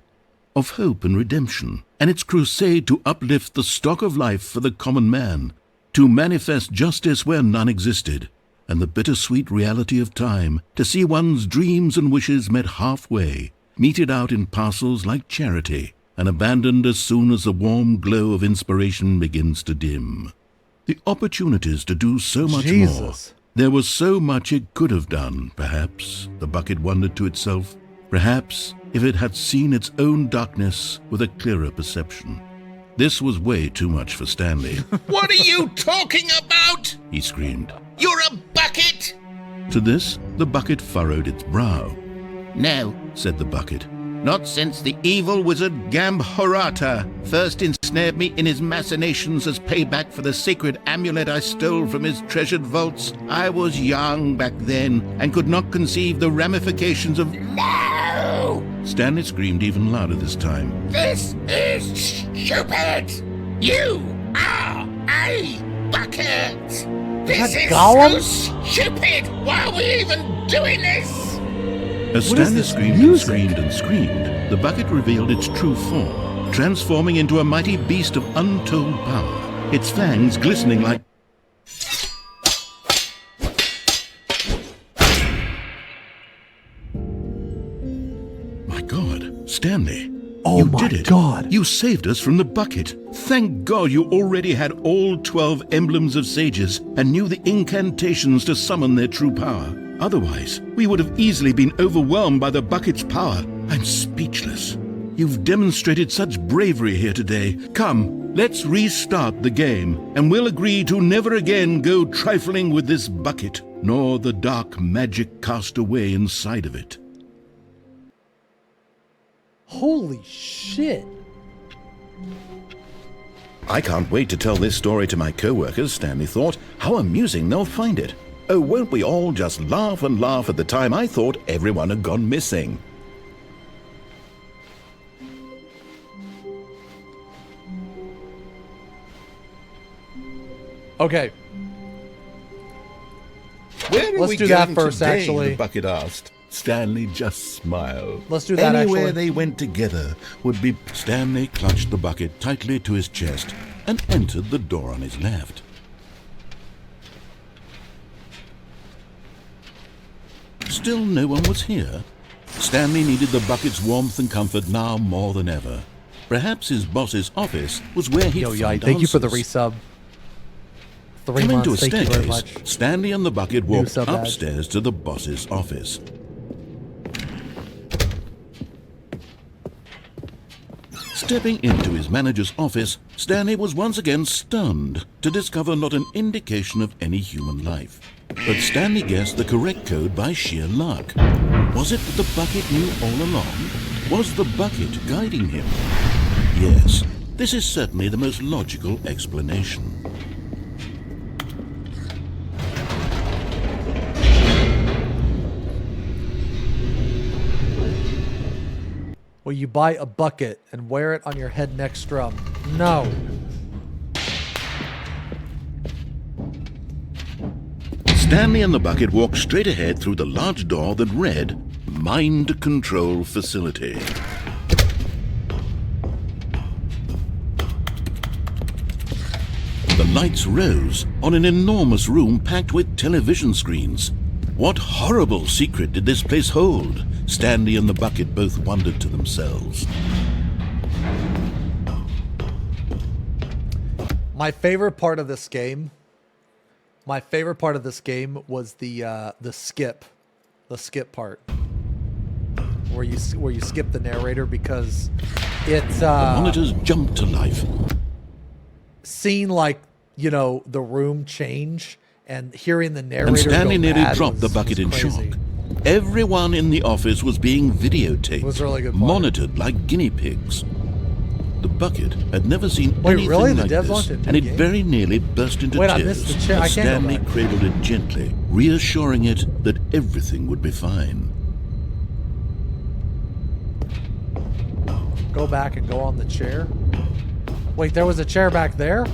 Of hope and redemption, and its crusade to uplift the stock of life for the common man, to manifest justice where none existed, and the bittersweet reality of time, to see one's dreams and wishes met halfway, meted out in parcels like charity, and abandoned as soon as the warm glow of inspiration begins to dim. The opportunities to do so much more. There was so much it could have done, perhaps, the bucket wondered to itself. Perhaps, if it had seen its own darkness with a clearer perception. This was way too much for Stanley. What are you talking about? He screamed. You're a bucket! To this, the bucket furrowed its brow. No, Said the bucket. not since the evil wizard Gambhorata first ensnared me in his machinations as payback for the sacred amulet I stole from his treasured vaults. I was young back then and could not conceive the ramifications of... No! Stanley screamed even louder this time. This is stupid! You are a bucket! This is Gollum? so stupid! Why are we even doing this? As What is Stanley this screamed and music? screamed and screamed, the bucket revealed its true form, transforming into a mighty beast of untold power, its fangs glistening like... My God, Stanley. Oh You my did it. God. You saved us from the bucket. Thank God you already had all 12 emblems of sages and knew the incantations to summon their true power. Otherwise, we would have easily been overwhelmed by the bucket's power. I'm speechless. You've demonstrated such bravery here today. Come, let's restart the game, and we'll agree to never again go trifling with this bucket, nor the dark magic cast away inside of it. Holy shit. I can't wait to tell this story to my co-workers, Stanley thought. How amusing they'll find it. Oh, won't we all just laugh and laugh at the time I thought everyone had gone missing. Okay. Where are Let's we do that going first, today? actually. The bucket asked. Stanley just smiled. Let's do that, Anywhere actually. they went together would be... Stanley clutched the bucket tightly to his chest and entered the door on his left. Still no one was here. Stanley needed the bucket's warmth and comfort now more than ever. Perhaps his boss's office was where he'd Yo, find Yai, thank you for the answers. resub. 3 Coming to a months, thank you very staircase, much. Stanley and the bucket New walked sub badge. upstairs to the boss's office. Stepping into his manager's office, Stanley was once again stunned to discover not an indication of any human life. But Stanley guessed the correct code by sheer luck. Was it that the bucket knew all along? Was the bucket guiding him? Yes, this is certainly the most logical explanation. Will you buy a bucket and wear it on your head next drum? No. Stanley and the bucket walked straight ahead through the large door that read, Mind Control Facility. The lights rose on an enormous room packed with television screens. What horrible secret did this place hold? Stanley and the bucket both wondered to themselves. My favorite part of this game was the skip part, where you skip the narrator because it's Monitors jumped to life. seen like, you know, the room change and hearing the narrator And Stanley go nearly mad dropped the bucket in crazy. shock. Everyone in the office was being videotaped, It was a really good part. monitored like guinea pigs. The bucket had never seen Wait, anything really? The like devs this, launched it and it in-game? very nearly burst into Wait, I tears missed the chair. I as can't go Stanley back. cradled it gently, reassuring it that everything would be fine. Go back and go on the chair. Wait, there was a chair back there?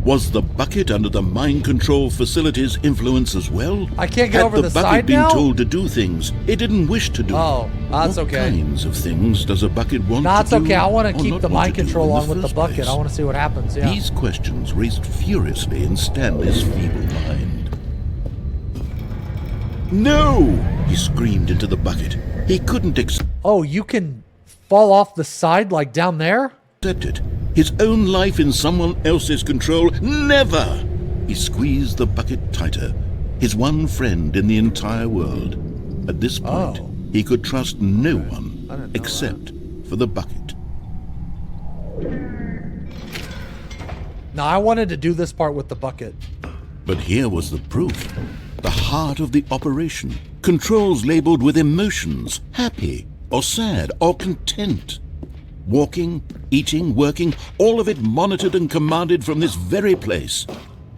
Was the bucket under the mind control facility's influence as well? I can't get Had over the bucket side been now? told to do things it didn't wish to do? Oh, that's What okay. kinds of things does a bucket want No, to it's do? okay. I want or to keep not the want mind to do control in on with the first bucket. place? I want to see what happens. Yeah. These questions raced furiously in Stanley's feeble mind. No! He screamed into the bucket. He couldn't Oh, you can fall off the side like down there? accept it. His own life in someone else's control. Never! He squeezed the bucket tighter. His one friend in the entire world. At this point, Oh. he could trust no I one didn't know except for the bucket. No, I wanted to do this part with the bucket. But here was the proof. The heart of the operation. Controls labeled with emotions, happy or sad or content. Walking, eating, working, all of it monitored and commanded from this very place.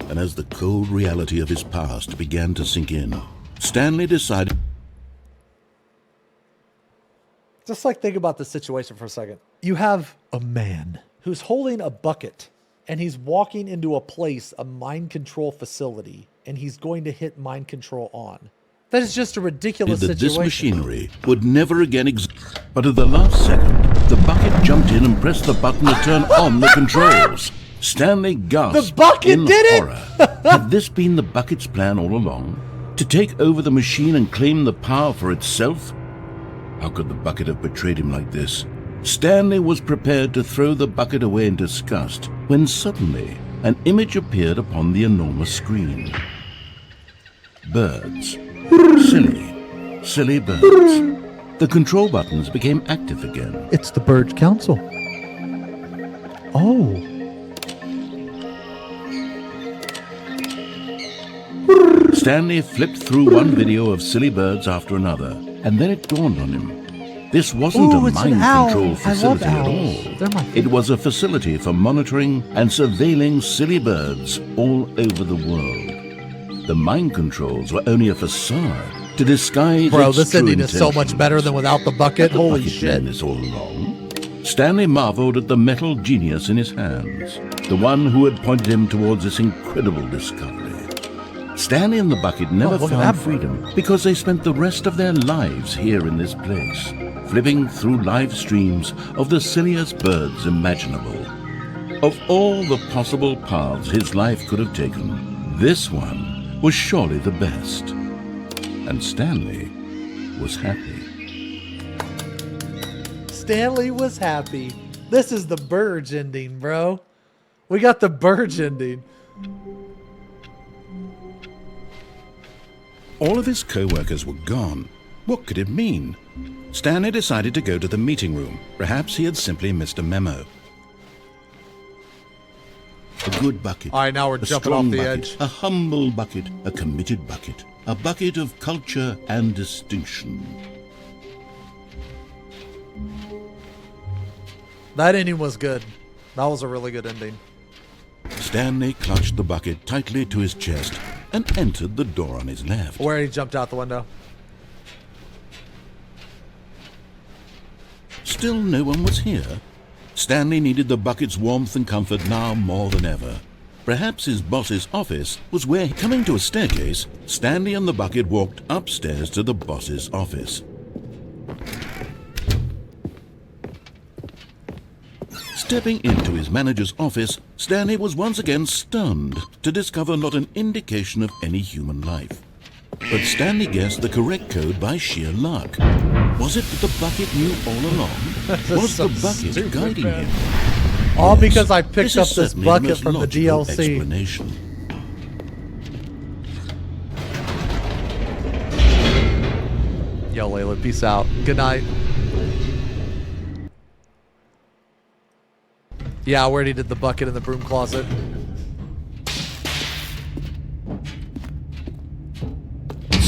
And as the cold reality of his past began to sink in, Stanley decided... Just like think about the situation for a second. You have a man who's holding a bucket and he's walking into a place, a mind control facility, and he's going to hit mind control on. That is just a ridiculous that this situation. machinery would never again But at the last second, the bucket jumped in and pressed the button to turn on the controls. Stanley gasped The bucket in did it? horror. Had this been the bucket's plan all along? To take over the machine and claim the power for itself? How could the bucket have betrayed him like this? Stanley was prepared to throw the bucket away in disgust when suddenly an image appeared upon the enormous screen. Birds. Silly birds. The control buttons became active again. It's the Bird Council. Oh. Stanley flipped through one video of silly birds after another, and then it dawned on him. This wasn't Ooh, a it's an mind owl. control I love facility at owls. all. They're my It favorite. was a facility for monitoring and surveilling silly birds all over the world. The mind controls were only a facade to disguise Bro, its this true ending is so much intentions. better than without the bucket. Had the Holy bucket shit. planned this all along? Stanley marveled at the metal genius in his hands, the one who had pointed him towards this incredible discovery. Stanley and the bucket never look at found that bird. freedom because they spent the rest of their lives here in this place, flipping through live streams of the silliest birds imaginable. Of all the possible paths his life could have taken, this one was surely the best. And Stanley was happy. Stanley was happy. This is the Burge ending, bro. We got the Burge ending. All of his co-workers were gone. What could it mean? Stanley decided to go to the meeting room. Perhaps he had simply missed a memo. A good bucket. All right, now we're a jumping strong off the bucket, edge. A humble bucket. A committed bucket. A bucket of culture and distinction. That ending was good. That was a really good ending. Stanley clutched the bucket tightly to his chest and entered the door on his left. Where he jumped out the window. Still no one was here. Stanley needed the bucket's warmth and comfort now more than ever. Perhaps his boss's office was where, coming to a staircase, Stanley and the bucket walked upstairs to the boss's office. Stepping into his manager's office, Stanley was once again stunned to discover not an indication of any human life. But Stanley guessed the correct code by sheer luck. Was it that the bucket knew all along? Was so the bucket stupid, guiding man. him? All Yes, because I picked is up this certainly the bucket most from the logical DLC. Explanation. Yo, Layla, peace out. Good night. Yeah, I already did the bucket in the broom closet.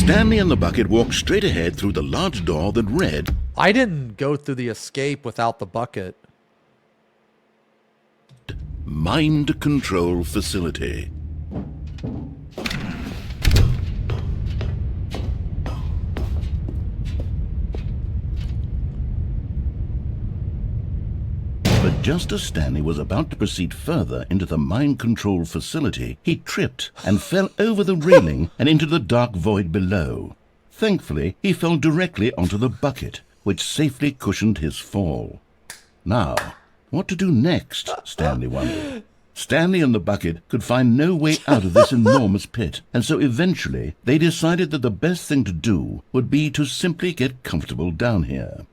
Stanley and the bucket walked straight ahead through the large door that read, I didn't go through the escape without the bucket. Mind Control Facility. But just as Stanley was about to proceed further into the mind control facility, he tripped and fell over the railing and into the dark void below. Thankfully, he fell directly onto the bucket, which safely cushioned his fall. Now, what to do next, Stanley wondered. Stanley and the bucket could find no way out of this enormous pit, and so eventually they decided that the best thing to do would be to simply get comfortable down here.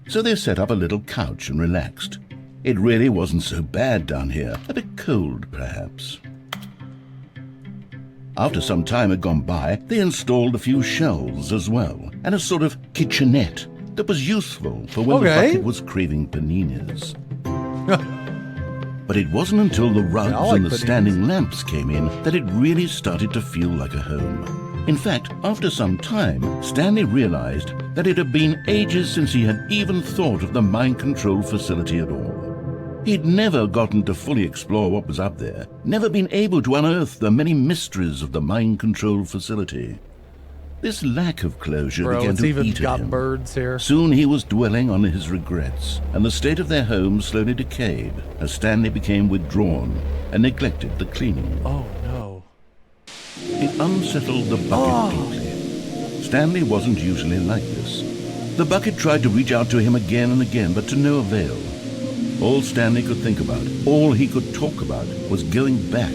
So they set up a little couch and relaxed. It really wasn't so bad down here, a bit cold perhaps. After some time had gone by, they installed a few shelves as well, and a sort of kitchenette that was useful for when the bucket was craving paninis. But it wasn't until the rugs and the standing lamps came in that it really started to feel like a home. In fact, after some time, Stanley realized that it had been ages since he had even thought of the mind control facility at all. He'd never gotten to fully explore what was up there, never been able to unearth the many mysteries of the mind control facility. This lack of closure began to eat at him. Birds here. Soon he was dwelling on his regrets, and the state of their home slowly decayed as Stanley became withdrawn and neglected the cleaning. Oh no. It unsettled the bucket deeply. Stanley wasn't usually like this. The bucket tried to reach out to him again and again, but to no avail. All Stanley could think about, all he could talk about, was going back,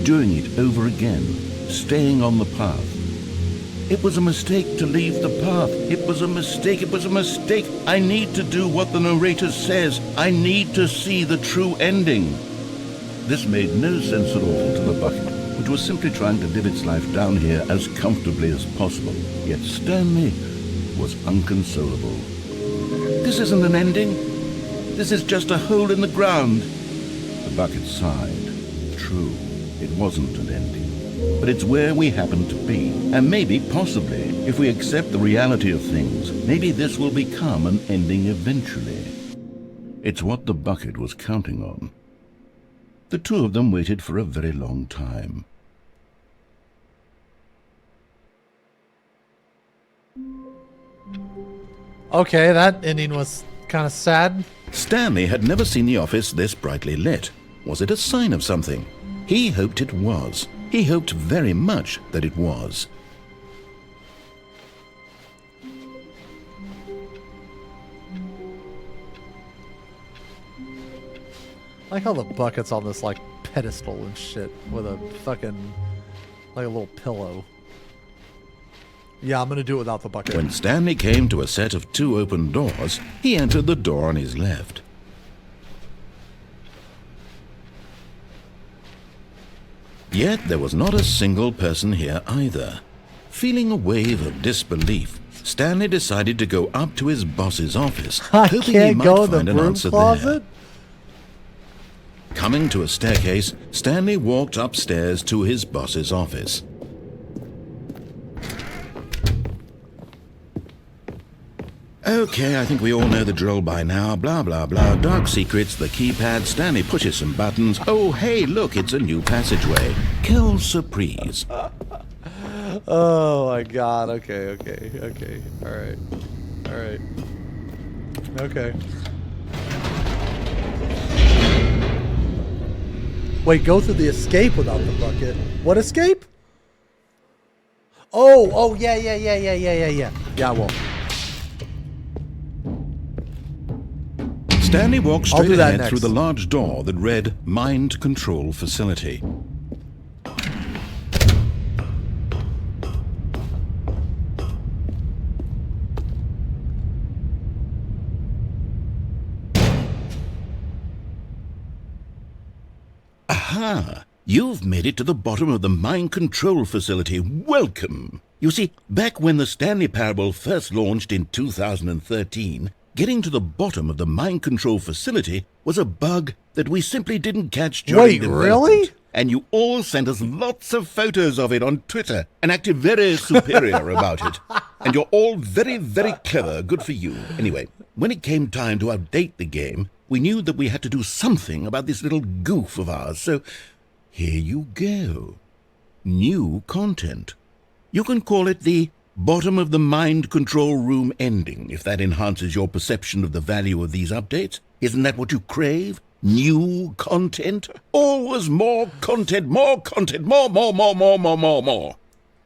doing it over again, staying on the path. It was a mistake to leave the path. It was a mistake. It was a mistake. I need to do what the narrator says. I need to see the true ending. This made no sense at all to the bucket, which was simply trying to live its life down here as comfortably as possible. Yet Stanley was unconsolable. This isn't an ending. This is just a hole in the ground. The bucket sighed. True, it wasn't an ending. But it's where we happen to be. And maybe, possibly, if we accept the reality of things, maybe this will become an ending eventually. It's what the bucket was counting on. The two of them waited for a very long time. Okay, that ending was kind of sad. Stanley had never seen the office this brightly lit. Was it a sign of something? He hoped it was. He hoped very much that it was. I like how the bucket's on this, like, pedestal and shit with a fucking, like, a little pillow. Yeah, I'm gonna do it without the bucket. When Stanley came to a set of two open doors, he entered the door on his left. Yet there was not a single person here either. Feeling a wave of disbelief, Stanley decided to go up to his boss's office, hoping he might find an answer there. Coming to a staircase, Stanley walked upstairs to his boss's office. Okay, I think we all know the drill by now. Blah, blah, blah. Dark secrets, the keypad. Stanley pushes some buttons. Oh, hey, look, it's a new passageway. Quelle surprise. Oh, my God. Okay. All right. Okay. Wait, go through the escape without the bucket. What escape? Oh, yeah. Yeah, well. Stanley walked straight ahead through the large door that read Mind Control Facility. Aha! You've made it to the bottom of the Mind Control Facility. Welcome! You see, back when the Stanley Parable first launched in 2013, getting to the bottom of the mind control facility was a bug that we simply didn't catch during development. Wait, really? And you all sent us lots of photos of it on Twitter and acted very superior about it. And you're all very, very clever. Good for you. Anyway, when it came time to update the game, we knew that we had to do something about this little goof of ours. So here you go. New content. You can call it the bottom of the mind control room ending, if that enhances your perception of the value of these updates. Isn't that what you crave? New content? Always more content, more content, more.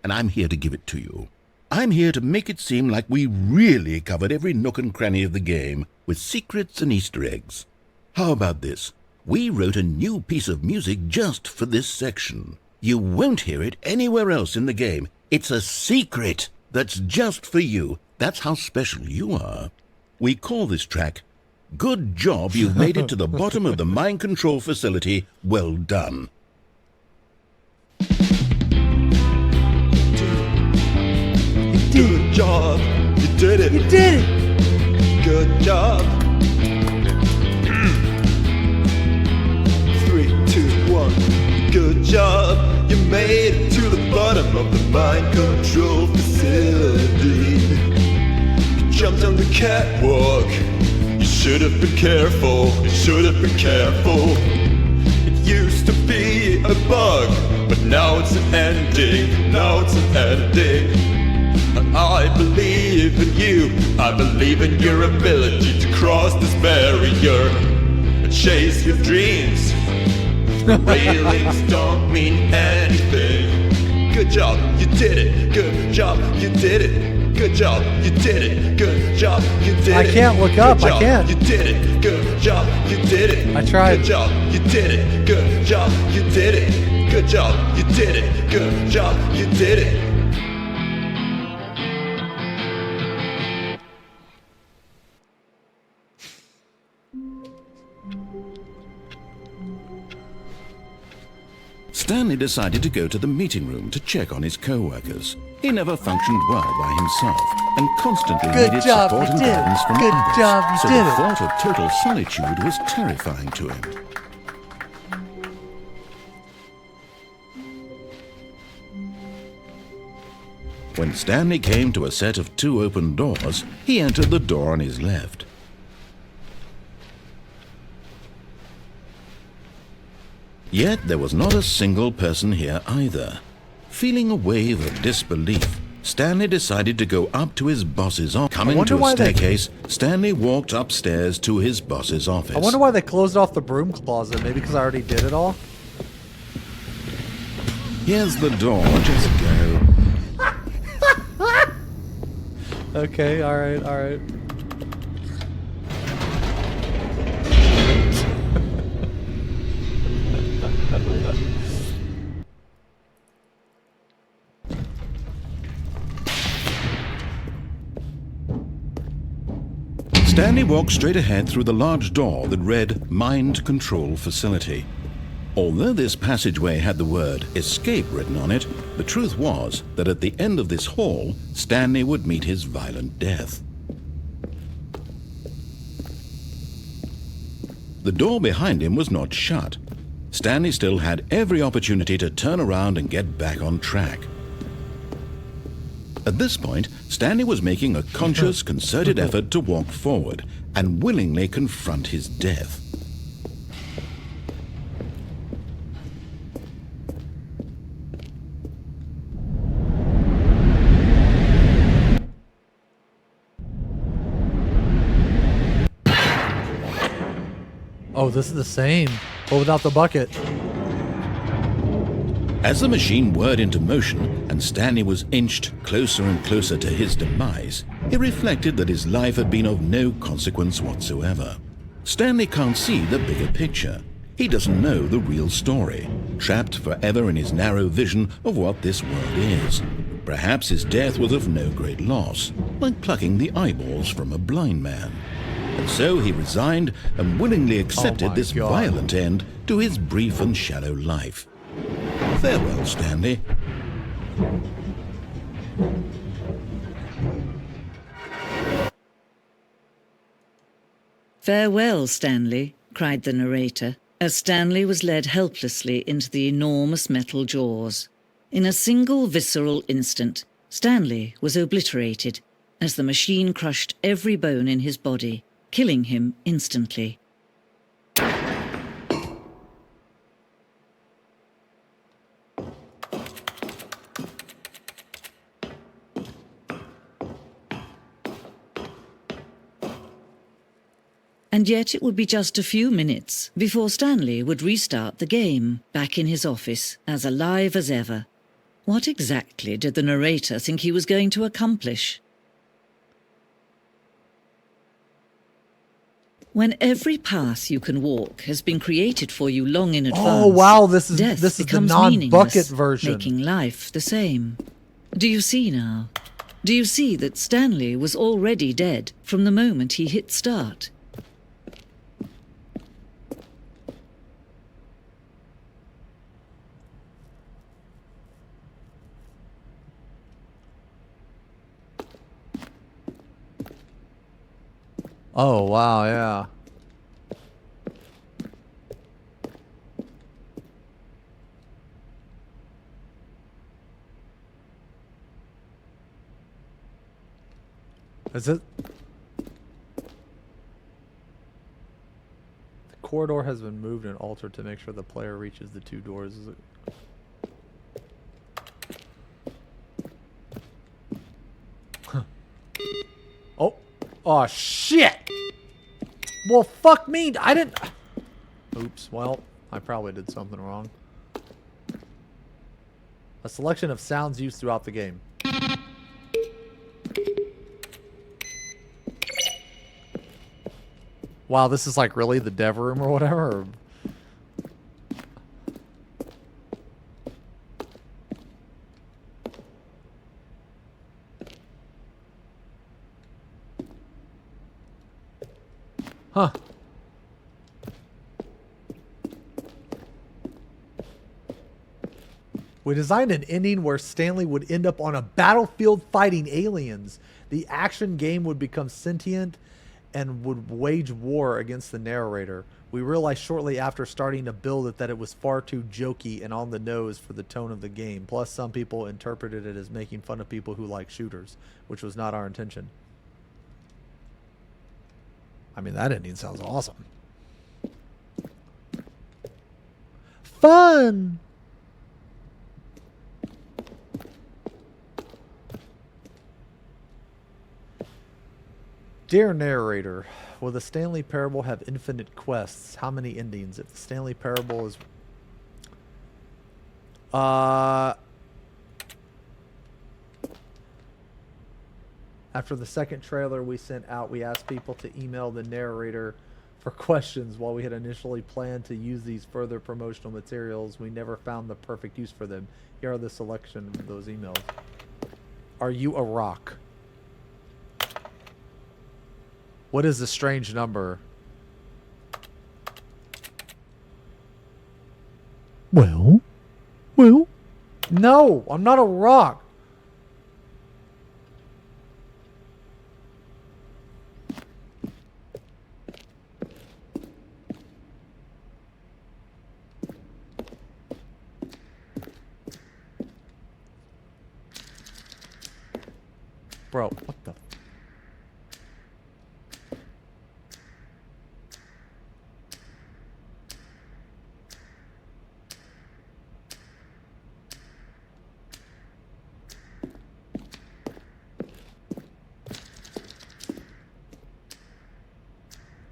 And I'm here to give it to you. I'm here to make it seem like we really covered every nook and cranny of the game with secrets and Easter eggs. How about this? We wrote a new piece of music just for this section. You won't hear it anywhere else in the game. It's a secret that's just for you. That's how special you are. We call this track, Good Job You've Made It to the Bottom of the Mind Control Facility. Well done. Good job. You did it. You did it! Good job. 3, 2, 1. Good job. You made it to the bottom of the mind control facility. You jumped on the catwalk. You should have been careful. You should have been careful. It used to be a bug, but now it's an ending. Now it's an ending. I believe in you. I believe in your ability to cross this barrier and chase your dreams. Railings don't mean anything. Good job, you did it. Good job, you did it. Good job, you did it. Good job, you did it. I can't look up, Good job, I can't. You did it. Good job, you did it. I tried. Good job, you did it. Good job, you did it. Good job, you did it. Good job, you did it. Stanley decided to go to the meeting room to check on his co-workers. He never functioned well by himself and constantly Good needed job, support you and did it. guidance from Good others. job, you so did the it. thought of total solitude was terrifying to him. When Stanley came to a set of 2 open doors, he entered the door on his left. Yet there was not a single person here either. Feeling a wave of disbelief, Stanley decided to go up to his boss's office. Coming to a staircase, Stanley walked upstairs to his boss's office. I wonder why they closed off the broom closet. Maybe because I already did it all? Here's the door, just go. Okay, alright. Stanley walked straight ahead through the large door that read Mind Control Facility. Although this passageway had the word escape written on it, the truth was that at the end of this hall, Stanley would meet his violent death. The door behind him was not shut. Stanley still had every opportunity to turn around and get back on track. At this point, Stanley was making a conscious, concerted effort to walk forward and willingly confront his death. Oh, this is the same, but without the bucket. As the machine whirred into motion and Stanley was inched closer and closer to his demise, he reflected that his life had been of no consequence whatsoever. Stanley can't see the bigger picture. He doesn't know the real story, trapped forever in his narrow vision of what this world is. Perhaps his death was of no great loss, like plucking the eyeballs from a blind man. And so he resigned and willingly accepted this violent end to his brief and shallow life. Farewell, Stanley. Farewell, Stanley, cried the narrator, as Stanley was led helplessly into the enormous metal jaws. In a single visceral instant, Stanley was obliterated as the machine crushed every bone in his body, killing him instantly. And yet it would be just a few minutes before Stanley would restart the game, back in his office, as alive as ever. What exactly did the narrator think he was going to accomplish? When every path you can walk has been created for you long in advance, oh wow, this is death the becomes non-bucket meaningless, version. making life the same. Do you see now? Do you see that Stanley was already dead from the moment he hit start? Oh wow, yeah. Is it? The corridor has been moved and altered to make sure the player reaches the two doors. Is it? Oh. Oh, shit! Well, fuck me. I didn't... Oops. Well, I probably did something wrong. A selection of sounds used throughout the game. Wow, this is like really the dev room or whatever? Or... Huh. We designed an ending where Stanley would end up on a battlefield fighting aliens. The action game would become sentient and would wage war against the narrator. We realized shortly after starting to build it that it was far too jokey and on the nose for the tone of the game. Plus, some people interpreted it as making fun of people who like shooters, which was not our intention. I mean, that ending sounds awesome. Fun! Dear narrator, will the Stanley Parable have infinite quests? How many endings? If the Stanley Parable is... After the second trailer we sent out, we asked people to email the narrator for questions. While we had initially planned to use these further promotional materials, we never found the perfect use for them. Here are the selection of those emails. Are you a rock? What is the strange number? Well, no, I'm not a rock. Bro, what the...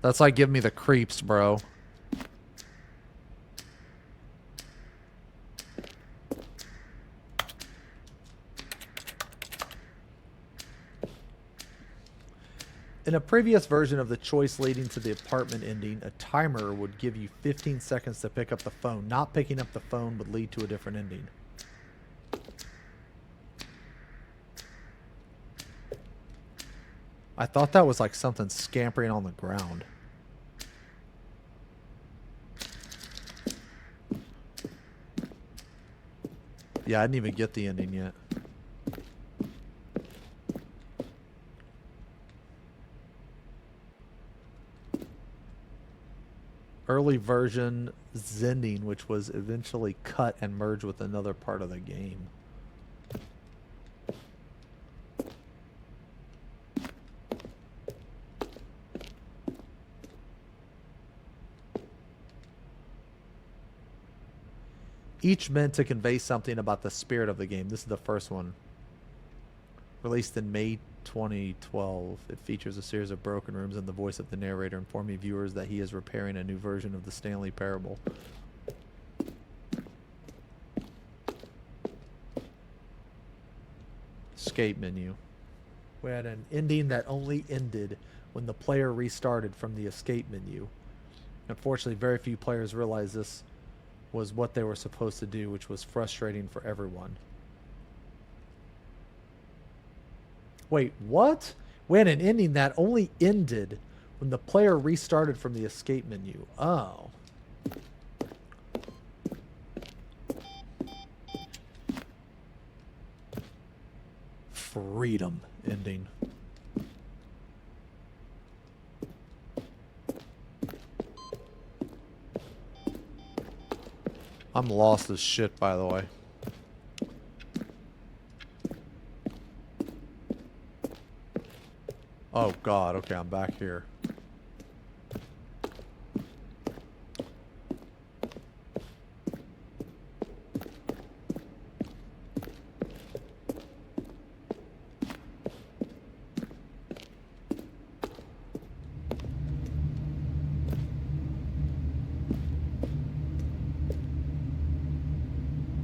That's like giving me the creeps, bro. In a previous version of the choice leading to the apartment ending, a timer would give you 15 seconds to pick up the phone. Not picking up the phone would lead to a different ending. I thought that was like something scampering on the ground. Yeah, I didn't even get the ending yet. Early version Zending, which was eventually cut and merged with another part of the game. Each meant to convey something about the spirit of the game. This is the first one. Released in May 2012. It features a series of broken rooms and the voice of the narrator informing viewers that he is repairing a new version of the Stanley Parable. Escape menu. We had an ending that only ended when the player restarted from the escape menu. Unfortunately, very few players realized this was what they were supposed to do, which was frustrating for everyone. Wait, what? We had an ending that only ended when the player restarted from the escape menu. Oh. Freedom ending. I'm lost as shit, by the way. Oh god, okay, I'm back here.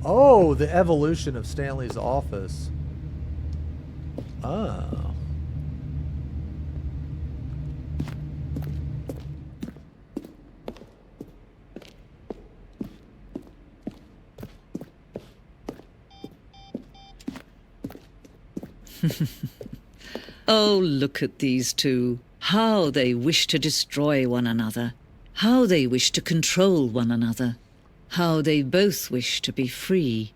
Oh, the evolution of Stanley's office. Oh. Oh, look at these two. How they wish to destroy one another. How they wish to control one another. How they both wish to be free.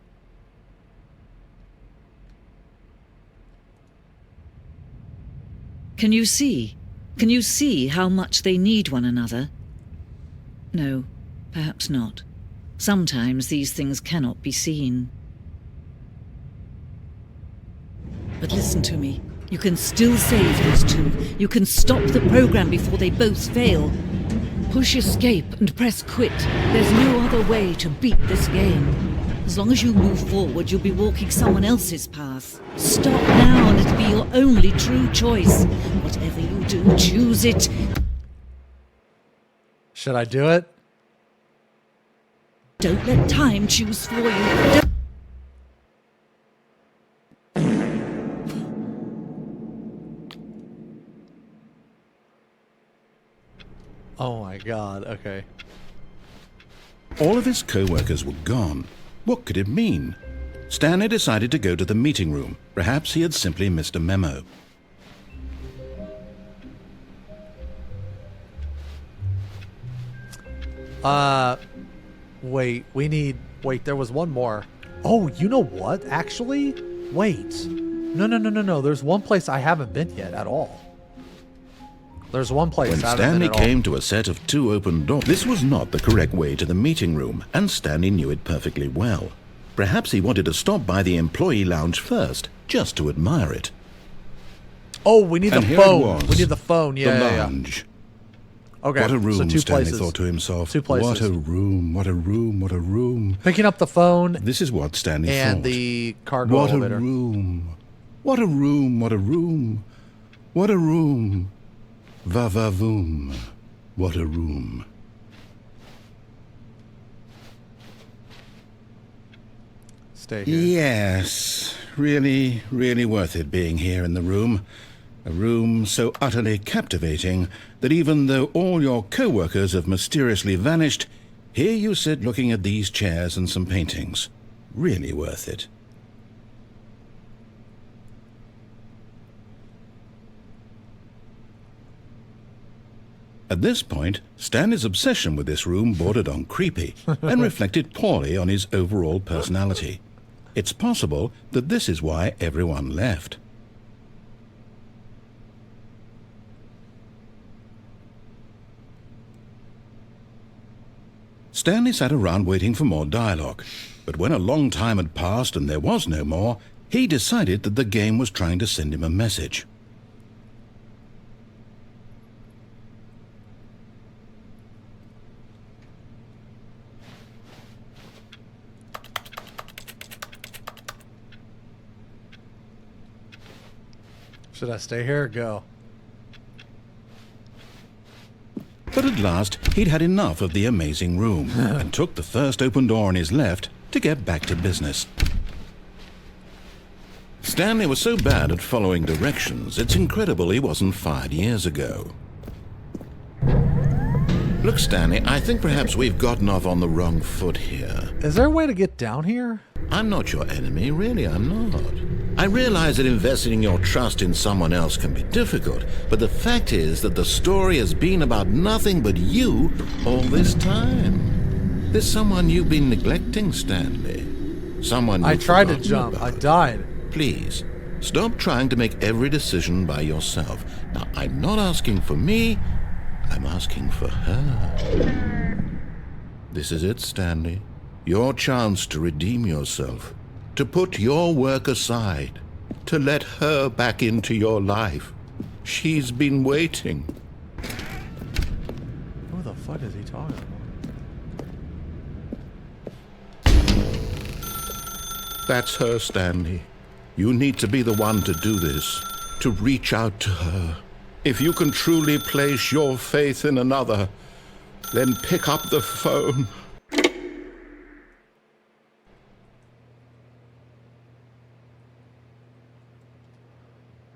Can you see? Can you see how much they need one another? No, perhaps not. Sometimes these things cannot be seen. But listen to me. You can still save these two. You can stop the program before they both fail. Push escape and press quit. There's no other way to beat this game. As long as you move forward, you'll be walking someone else's path. Stop now and it'll be your only true choice. Whatever you do, choose it. Should I do it? Don't let time choose for you. Don't Oh my god, okay. All of his co-workers were gone. What could it mean? Stanley decided to go to the meeting room. Perhaps he had simply missed a memo. Wait, there was one more. Oh, you know what? Actually, wait. No. There's one place I haven't been yet at all. There's one place When I haven't Stanley been at all. came to a set of two open doors, this was not the correct way to the meeting room, and Stanley knew it perfectly well. Perhaps he wanted to stop by the employee lounge first, just to admire it. Oh, we need the And here it phone. was, We need the phone. Yeah, the yeah. lounge. Okay, What a room, so two Stanley places. thought to himself. Two places. What a room, what a room, what a room. Picking up the phone This is what Stanley and thought. the cargo What elevator. a room. What a room, what a room. What a room. Va-va-voom. What a room. Stay here. Yes, really, really worth it being here in the room. A room so utterly captivating that even though all your co-workers have mysteriously vanished, here you sit looking at these chairs and some paintings. Really worth it. At this point, Stanley's obsession with this room bordered on creepy and reflected poorly on his overall personality. It's possible that this is why everyone left. Stanley sat around waiting for more dialogue, but when a long time had passed and there was no more, he decided that the game was trying to send him a message. Should I stay here or go? But at last, he'd had enough of the amazing room and took the first open door on his left to get back to business. Stanley was so bad at following directions, it's incredible he wasn't fired years ago. Look, Stanley, I think perhaps we've gotten off on the wrong foot here. Is there a way to get down here? I'm not your enemy, really, I'm not. I realize that investing your trust in someone else can be difficult, but the fact is that the story has been about nothing but you all this time. There's someone you've been neglecting, Stanley. Someone I you've tried to forgotten jump. about. I died. Please, stop trying to make every decision by yourself. Now, I'm not asking for me, I'm asking for her. This is it, Stanley. Your chance to redeem yourself, to put your work aside, to let her back into your life. She's been waiting. Who the fuck is he talking about? That's her, Stanley. You need to be the one to do this, to reach out to her. If you can truly place your faith in another, then pick up the phone.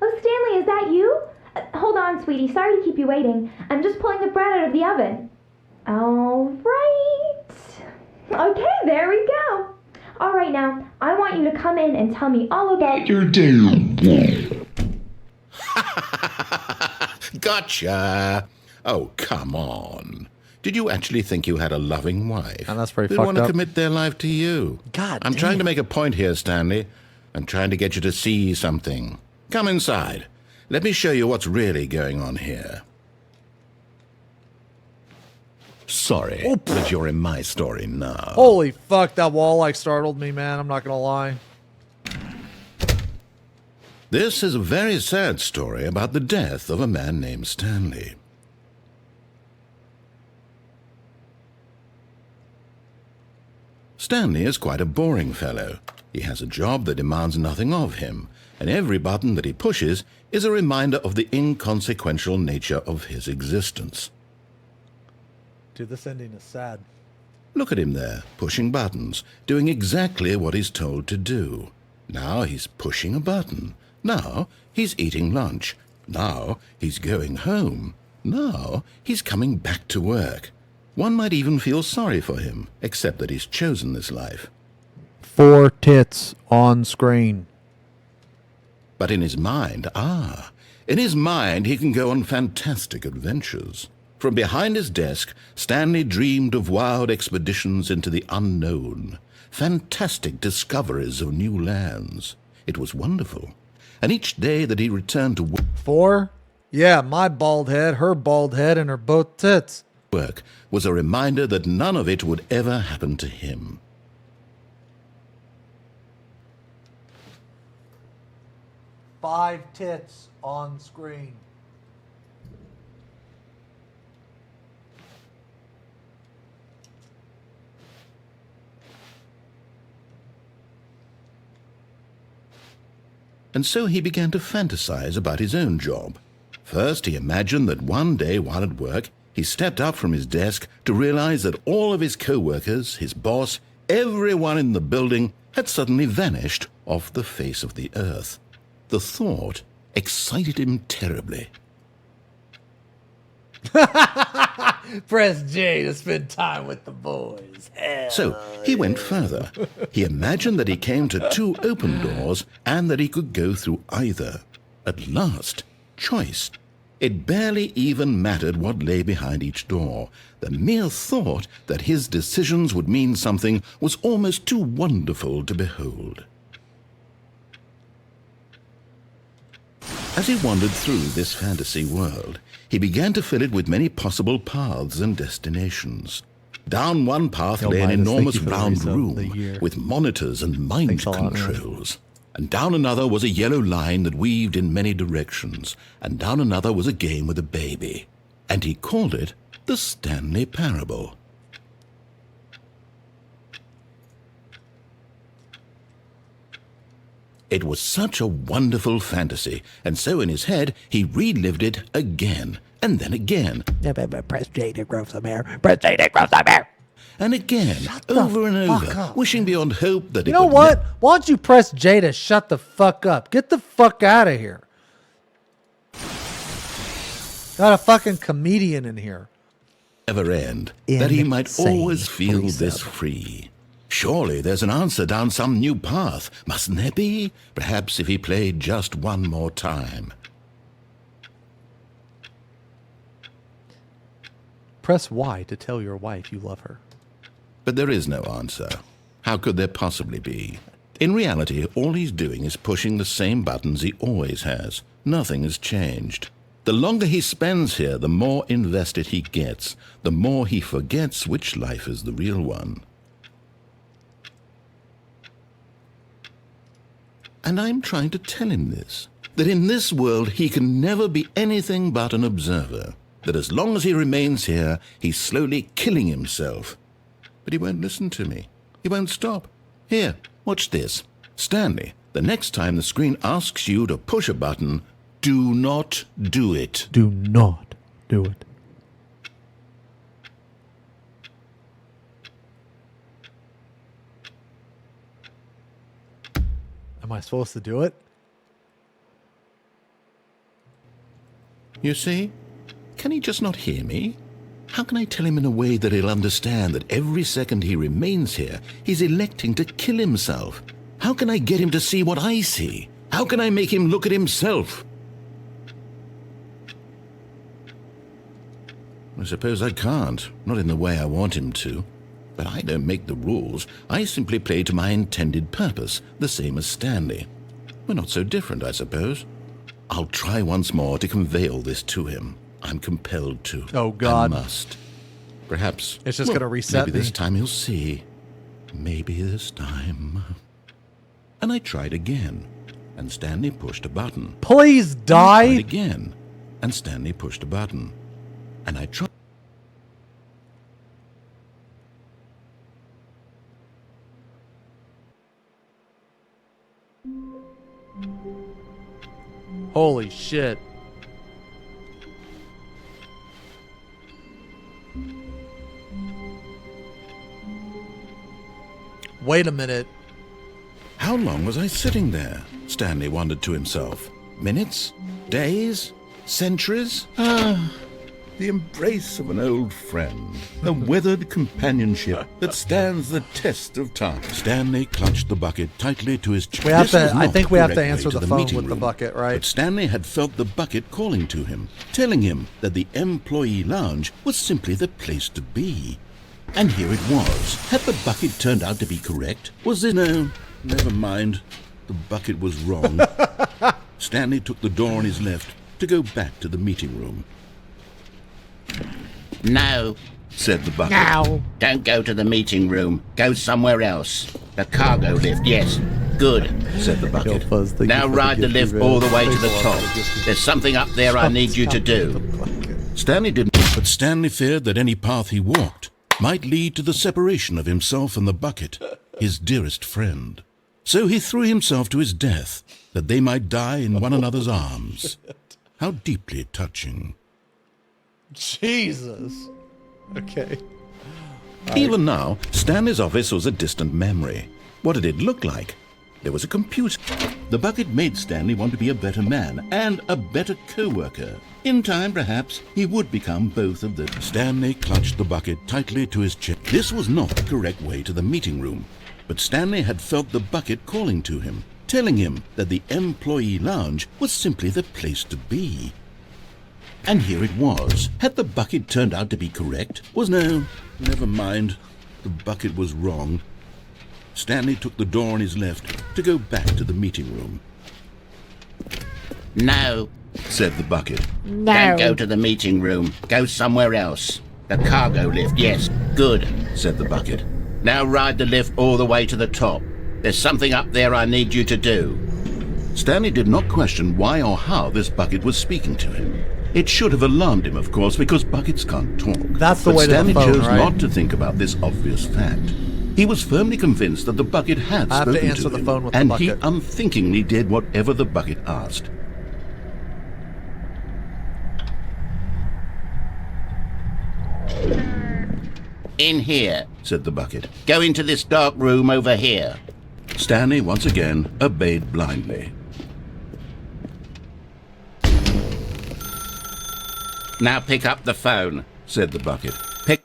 Oh, Stanley, is that you? Hold on, sweetie. Sorry to keep you waiting. I'm just pulling the bread out of the oven. All right. Okay, there we go. All right, now, I want you to come in and tell me all about your day. Gotcha. Oh, come on. Did you actually think you had a loving wife? And that's pretty They fucked want to up. commit their life to you. God I'm damn. trying to make a point here, Stanley. I'm trying to get you to see something. Come inside. Let me show you what's really going on here. Sorry, but you're in my story now. Holy fuck, that wall like startled me, man. I'm not gonna lie. This is a very sad story about the death of a man named Stanley. Stanley is quite a boring fellow. He has a job that demands nothing of him, and every button that he pushes is a reminder of the inconsequential nature of his existence. Dude, this ending is sad. Look at him there, pushing buttons, doing exactly what he's told to do. Now he's pushing a button. Now he's eating lunch. Now he's going home. Now he's coming back to work. One might even feel sorry for him, except that he's chosen this life. 4 tits on screen. But in his mind, in his mind he can go on fantastic adventures. From behind his desk, Stanley dreamed of wild expeditions into the unknown, fantastic discoveries of new lands. It was wonderful. And each day that he returned to 4? Yeah, my bald head, her bald head, and her both tits. work was a reminder that none of it would ever happen to him. Five tits on screen. And so he began to fantasize about his own job. First, he imagined that one day while at work, he stepped up from his desk to realize that all of his co-workers, his boss, everyone in the building had suddenly vanished off the face of the earth. The thought excited him terribly. Press J to spend time with the boys. So he went further. He imagined that he came to 2 open doors and that he could go through either. At last, choice. It barely even mattered what lay behind each door. The mere thought that his decisions would mean something was almost too wonderful to behold. As he wandered through this fantasy world, he began to fill it with many possible paths and destinations. Down one path Yo, lay an Midas, thank enormous you for the round resub of the room year. with monitors and mind Thanks a lot, man. controls. And down another was a yellow line that weaved in many directions. And down another was a game with a baby. And he called it the Stanley Parable. It was such a wonderful fantasy, and so in his head he relived it again, and then again, Press J to grow some hair. Press J to grow some hair. and again, over and over, wishing beyond hope that You it know would what? Why don't you press J to shut the fuck up? Get the fuck out of here. Got a fucking comedian in here. never end, that he might Insane always feel this precept. free. Surely there's an answer down some new path, mustn't there be? Perhaps if he played just one more time. Press Y to tell your wife you love her. But there is no answer. How could there possibly be? In reality, all he's doing is pushing the same buttons he always has. Nothing has changed. The longer he spends here, the more invested he gets, the more he forgets which life is the real one. And I'm trying to tell him this, that in this world he can never be anything but an observer, that as long as he remains here, he's slowly killing himself. But he won't listen to me. He won't stop. Here, watch this. Stanley, the next time the screen asks you to push a button, do not do it. Do not do it. Am I supposed to do it? You see? Can he just not hear me? How can I tell him in a way that he'll understand that every second he remains here, he's electing to kill himself? How can I get him to see what I see? How can I make him look at himself? I suppose I can't, not in the way I want him to. But I don't make the rules. I simply play to my intended purpose, the same as Stanley. We're not so different, I suppose. I'll try once more to convey all this to him. I'm compelled to. Oh, God. I must. Perhaps It's just gonna reset maybe me. this time he'll see. Maybe this time. And I tried again, and Stanley pushed a button. Please I tried die. again, and Stanley pushed a button. And I tried. Holy shit. Wait a minute. How long was I sitting there? Stanley wondered to himself. Minutes? Days? Centuries? The embrace of an old friend. A weathered companionship that stands the test of time. Stanley clutched the bucket tightly to his chest. We have This to- was I not think the we have to correct way answer the phone meeting with the room. bucket, right? But Stanley had felt the bucket calling to him, telling him that the employee lounge was simply the place to be. And here it was. Had the bucket turned out to be correct? Was it? No, never mind. The bucket was wrong. Stanley took the door on his left to go back to the meeting room. No, Said the bucket. Now. don't go to the meeting room. Go somewhere else. The cargo lift, yes. Good. Said the bucket. Yo, Fuzz, thank you Now for ride the gift, lift man. all the way to Thanks the a lot top. for the gift. There's something up there I need you to do. Stanley didn't, but Stanley feared that any path he walked might lead to the separation of himself and the bucket, his dearest friend. So he threw himself to his death, that they might die in one another's arms. How deeply touching. Jesus. Okay. Even now, Stanley's office was a distant memory. What did it look like? There was a computer. The bucket made Stanley want to be a better man and a better co-worker. In time, perhaps, he would become both of them. Stanley clutched the bucket tightly to his chest. This was not the correct way to the meeting room, but Stanley had felt the bucket calling to him, telling him that the employee lounge was simply the place to be. And here it was. Had the bucket turned out to be correct? Was no, never mind. The bucket was wrong. Stanley took the door on his left to go back to the meeting room. No, Said the bucket. don't go to the meeting room. Go somewhere else. The cargo lift, yes. Good, said the bucket. Now ride the lift all the way to the top. There's something up there I need you to do. Stanley did not question why or how this bucket was speaking to him. It should have alarmed him, of course, because buckets can't talk. That's the but way to the Stanley phone, chose right? not to think about this obvious fact. He was firmly convinced that the bucket had I have to spoken answer the him, phone with the and bucket. he unthinkingly did whatever the bucket asked. In here, Said the bucket. go into this dark room over here. Stanley once again obeyed blindly. Now pick up the phone. Said the bucket. Pick...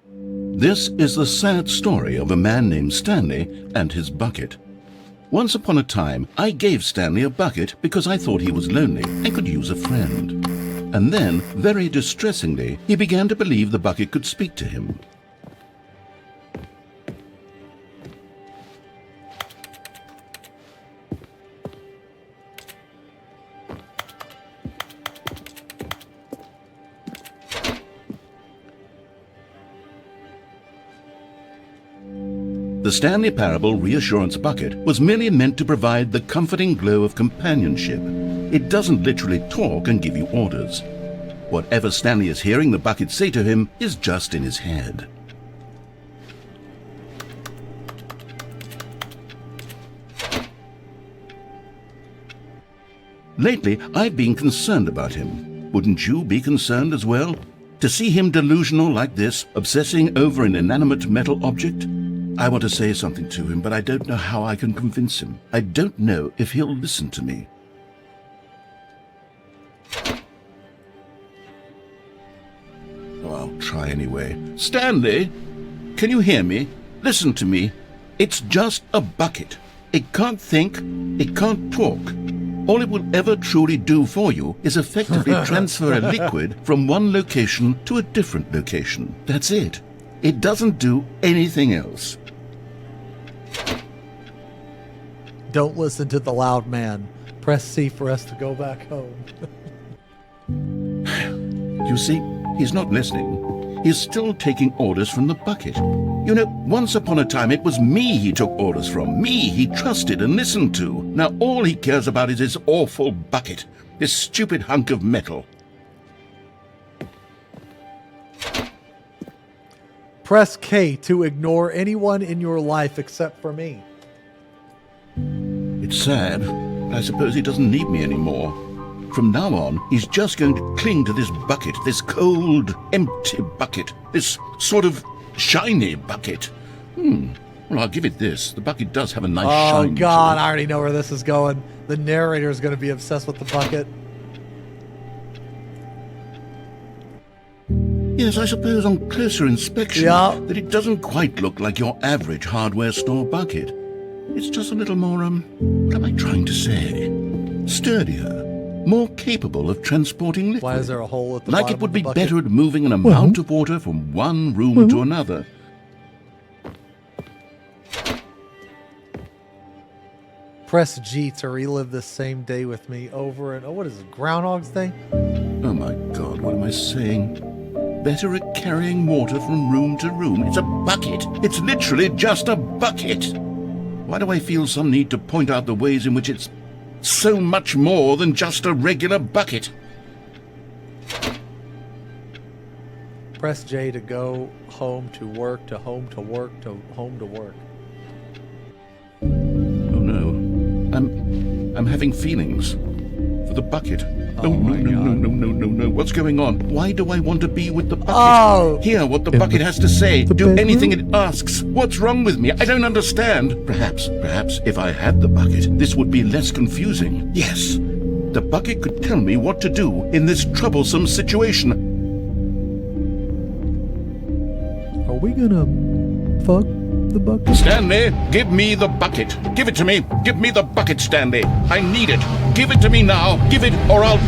This is the sad story of a man named Stanley and his bucket. Once upon a time, I gave Stanley a bucket because I thought he was lonely and could use a friend. And then, very distressingly, he began to believe the bucket could speak to him. The Stanley Parable Reassurance Bucket was merely meant to provide the comforting glow of companionship. It doesn't literally talk and give you orders. Whatever Stanley is hearing the bucket say to him is just in his head. Lately, I've been concerned about him. Wouldn't you be concerned as well? To see him delusional like this, obsessing over an inanimate metal object? I want to say something to him, but I don't know how I can convince him. I don't know if he'll listen to me. Oh, I'll try anyway. Stanley, can you hear me? Listen to me. It's just a bucket. It can't think, it can't talk. All it will ever truly do for you is effectively transfer a liquid from one location to a different location. That's it. It doesn't do anything else. Don't listen to the loud man. Press C for us to go back home. You see, he's not listening. He's still taking orders from the bucket. You know, once upon a time it was me he took orders from. Me he trusted and listened to. Now all he cares about is his awful bucket. This stupid hunk of metal. Press K to ignore anyone in your life except for me. It's sad, but I suppose he doesn't need me anymore. From now on, he's just going to cling to this bucket, this cold, empty bucket, this sort of shiny bucket. Well, I'll give it this. The bucket does have a nice shine. Oh, God, I already know where this is going. The narrator is going to be obsessed with the bucket. Yes, I suppose on closer inspection that it doesn't quite look like your average hardware store bucket. It's just a little more, what am I trying to say? Sturdier, more capable of transporting liquid. Why is there a hole at the like bottom it would of the be bucket? better at moving an amount of water from one room to another. Press G to relive the same day with me over and... Oh, what is it? Groundhog's Day? Oh my God, what am I saying? Better at carrying water from room to room. It's a bucket. It's literally just a bucket. Why do I feel some need to point out the ways in which it's so much more than just a regular bucket? Press J to go home to work to home to work to home to work. Oh no. I'm having feelings for the bucket. Oh my God. No. What's going on? Why do I want to be with the bucket? Oh! Hear what the bucket has to say. Do anything it asks. What's wrong with me? I don't understand. Perhaps if I had the bucket, this would be less confusing. Yes, the bucket could tell me what to do in this troublesome situation. Are we gonna fuck the bucket? Stanley, give me the bucket. Give it to me. Give me the bucket, Stanley. I need it. Give it to me now. Give it or I'll...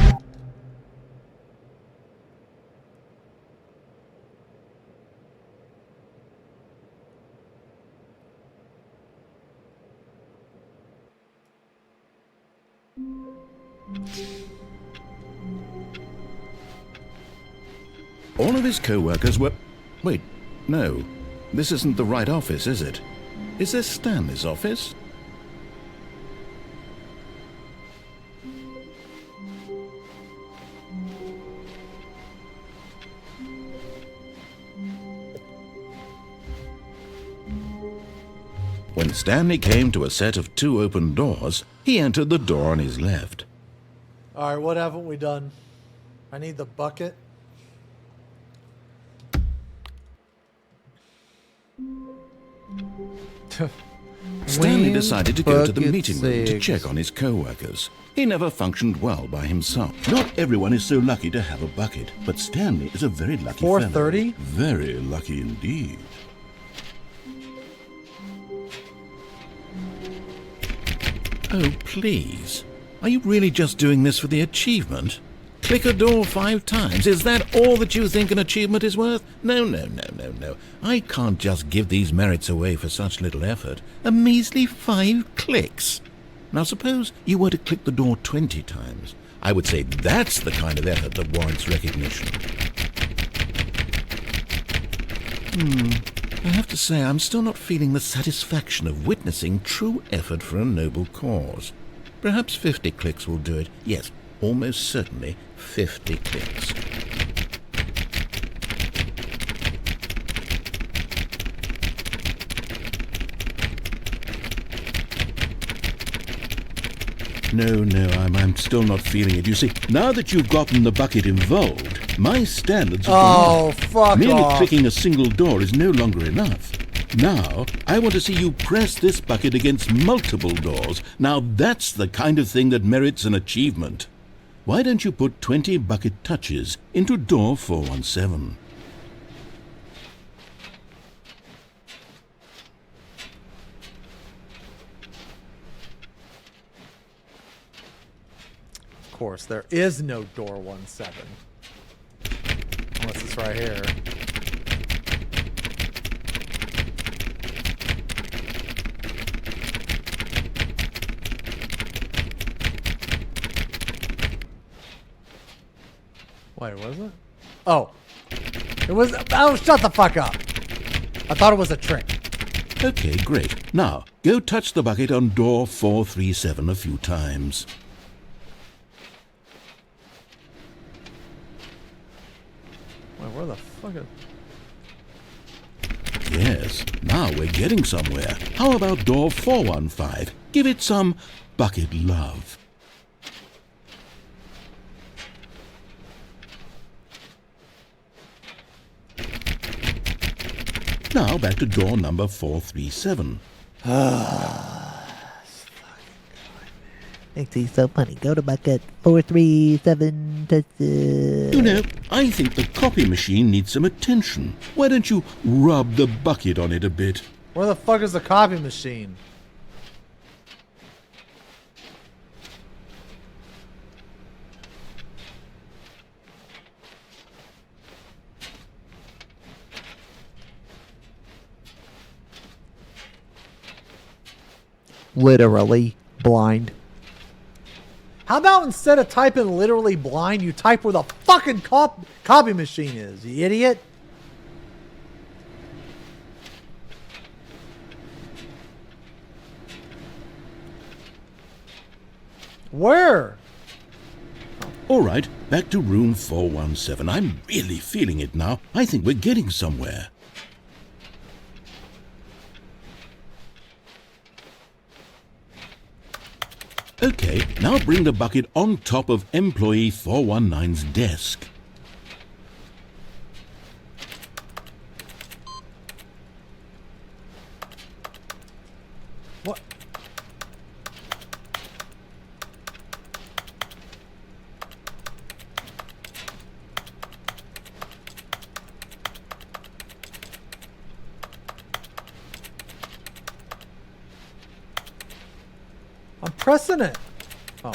all of his co-workers were... Wait, no. This isn't the right office, is it? Is this Stanley's office? When Stanley came to a set of 2 open doors, he entered the door on his left. All right, what haven't we done? I need the bucket. Stanley decided to go to the meeting room to Bucket-centric. check on his co-workers. He never functioned well by himself. Not everyone is so lucky to have a bucket, but Stanley is a very lucky fellow. 4:30? Very lucky indeed. Oh, please. Are you really just doing this for the achievement? Click a door 5 times. Is that all that you think an achievement is worth? No, no, no, no, no. I can't just give these merits away for such little effort. A measly 5 clicks. Now suppose you were to click the door 20 times. I would say that's the kind of effort that warrants recognition. I have to say I'm still not feeling the satisfaction of witnessing true effort for a noble cause. Perhaps 50 clicks will do it. Yes, almost certainly 50 clicks. No, I'm still not feeling it. You see, now that you've gotten the bucket involved, my standards have gone up. Fuck Merely off. clicking a single door is no longer enough. Now, I want to see you press this bucket against multiple doors. Now that's the kind of thing that merits an achievement. Why don't you put 20 bucket touches into door 417? Of course, there is no door 17. Unless it's right here. Wait, was it? Oh. It was... Oh, shut the fuck up. I thought it was a trick. Okay, great. Now, go touch the bucket on door 437 a few times. Wait, where the fuck is... Yes, now we're getting somewhere. How about door 415? Give it some bucket love. Now back to door number 437. Makes it so funny. Go to bucket 437. You know, I think the copy machine needs some attention. Why don't you rub the bucket on it a bit? Where the fuck is the copy machine? Literally blind. How about instead of typing literally blind, you type where the fucking copy machine is, you idiot? Where? All right, back to room 417. I'm really feeling it now. I think we're getting somewhere. Okay, now bring the bucket on top of employee 419's desk. What? I'm pressing it. Oh.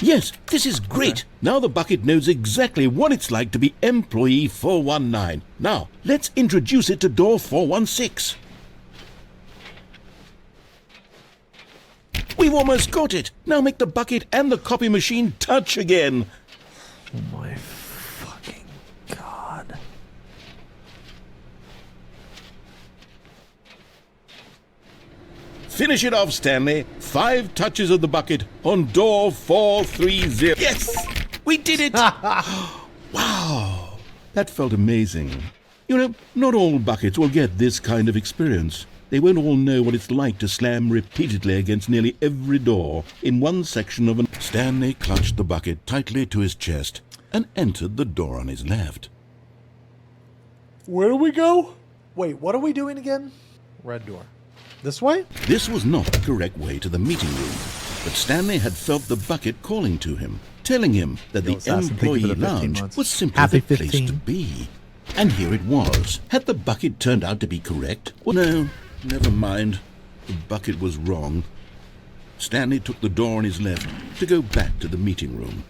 Yes, this is great. Okay. Now the bucket knows exactly what it's like to be employee 419. Now, let's introduce it to door 416. We've almost got it. Now make the bucket and the copy machine touch again. Oh my fucking god. Finish it off, Stanley. 5 touches of the bucket on door 430. Yes! We did it! Wow! That felt amazing. You know, not all buckets will get this kind of experience. They won't all know what it's like to slam repeatedly against nearly every door in one section of an... Stanley clutched the bucket tightly to his chest and entered the door on his left. Where do we go? Wait, what are we doing again? Red door. This way? This was not the correct way to the meeting room, but Stanley had felt the bucket calling to him, telling him that the employee lounge was simply the place to be. And here it was. Had the bucket turned out to be correct? Well, no, never mind. The bucket was wrong. Stanley took the door on his left to go back to the meeting room.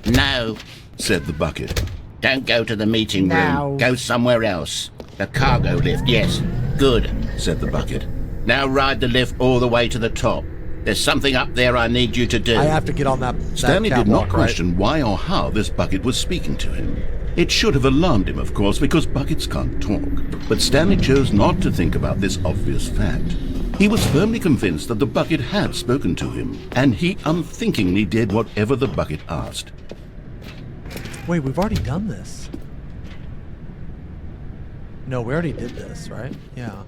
No, Said the bucket. don't go to the meeting No. room. Go somewhere else. The cargo lift, yes. Good, Said the bucket. Now ride the lift all the way to the top. There's something up there I need you to do. I have to get on that Stanley did not catwalk, question why or how this bucket was speaking to him. It should have alarmed him, of course, because buckets can't talk. But Stanley chose not to think about this obvious fact. He was firmly convinced that the bucket had spoken to him, and he unthinkingly did whatever the bucket asked. Right? Wait, we've already done this. No, we already did this, right? Yeah.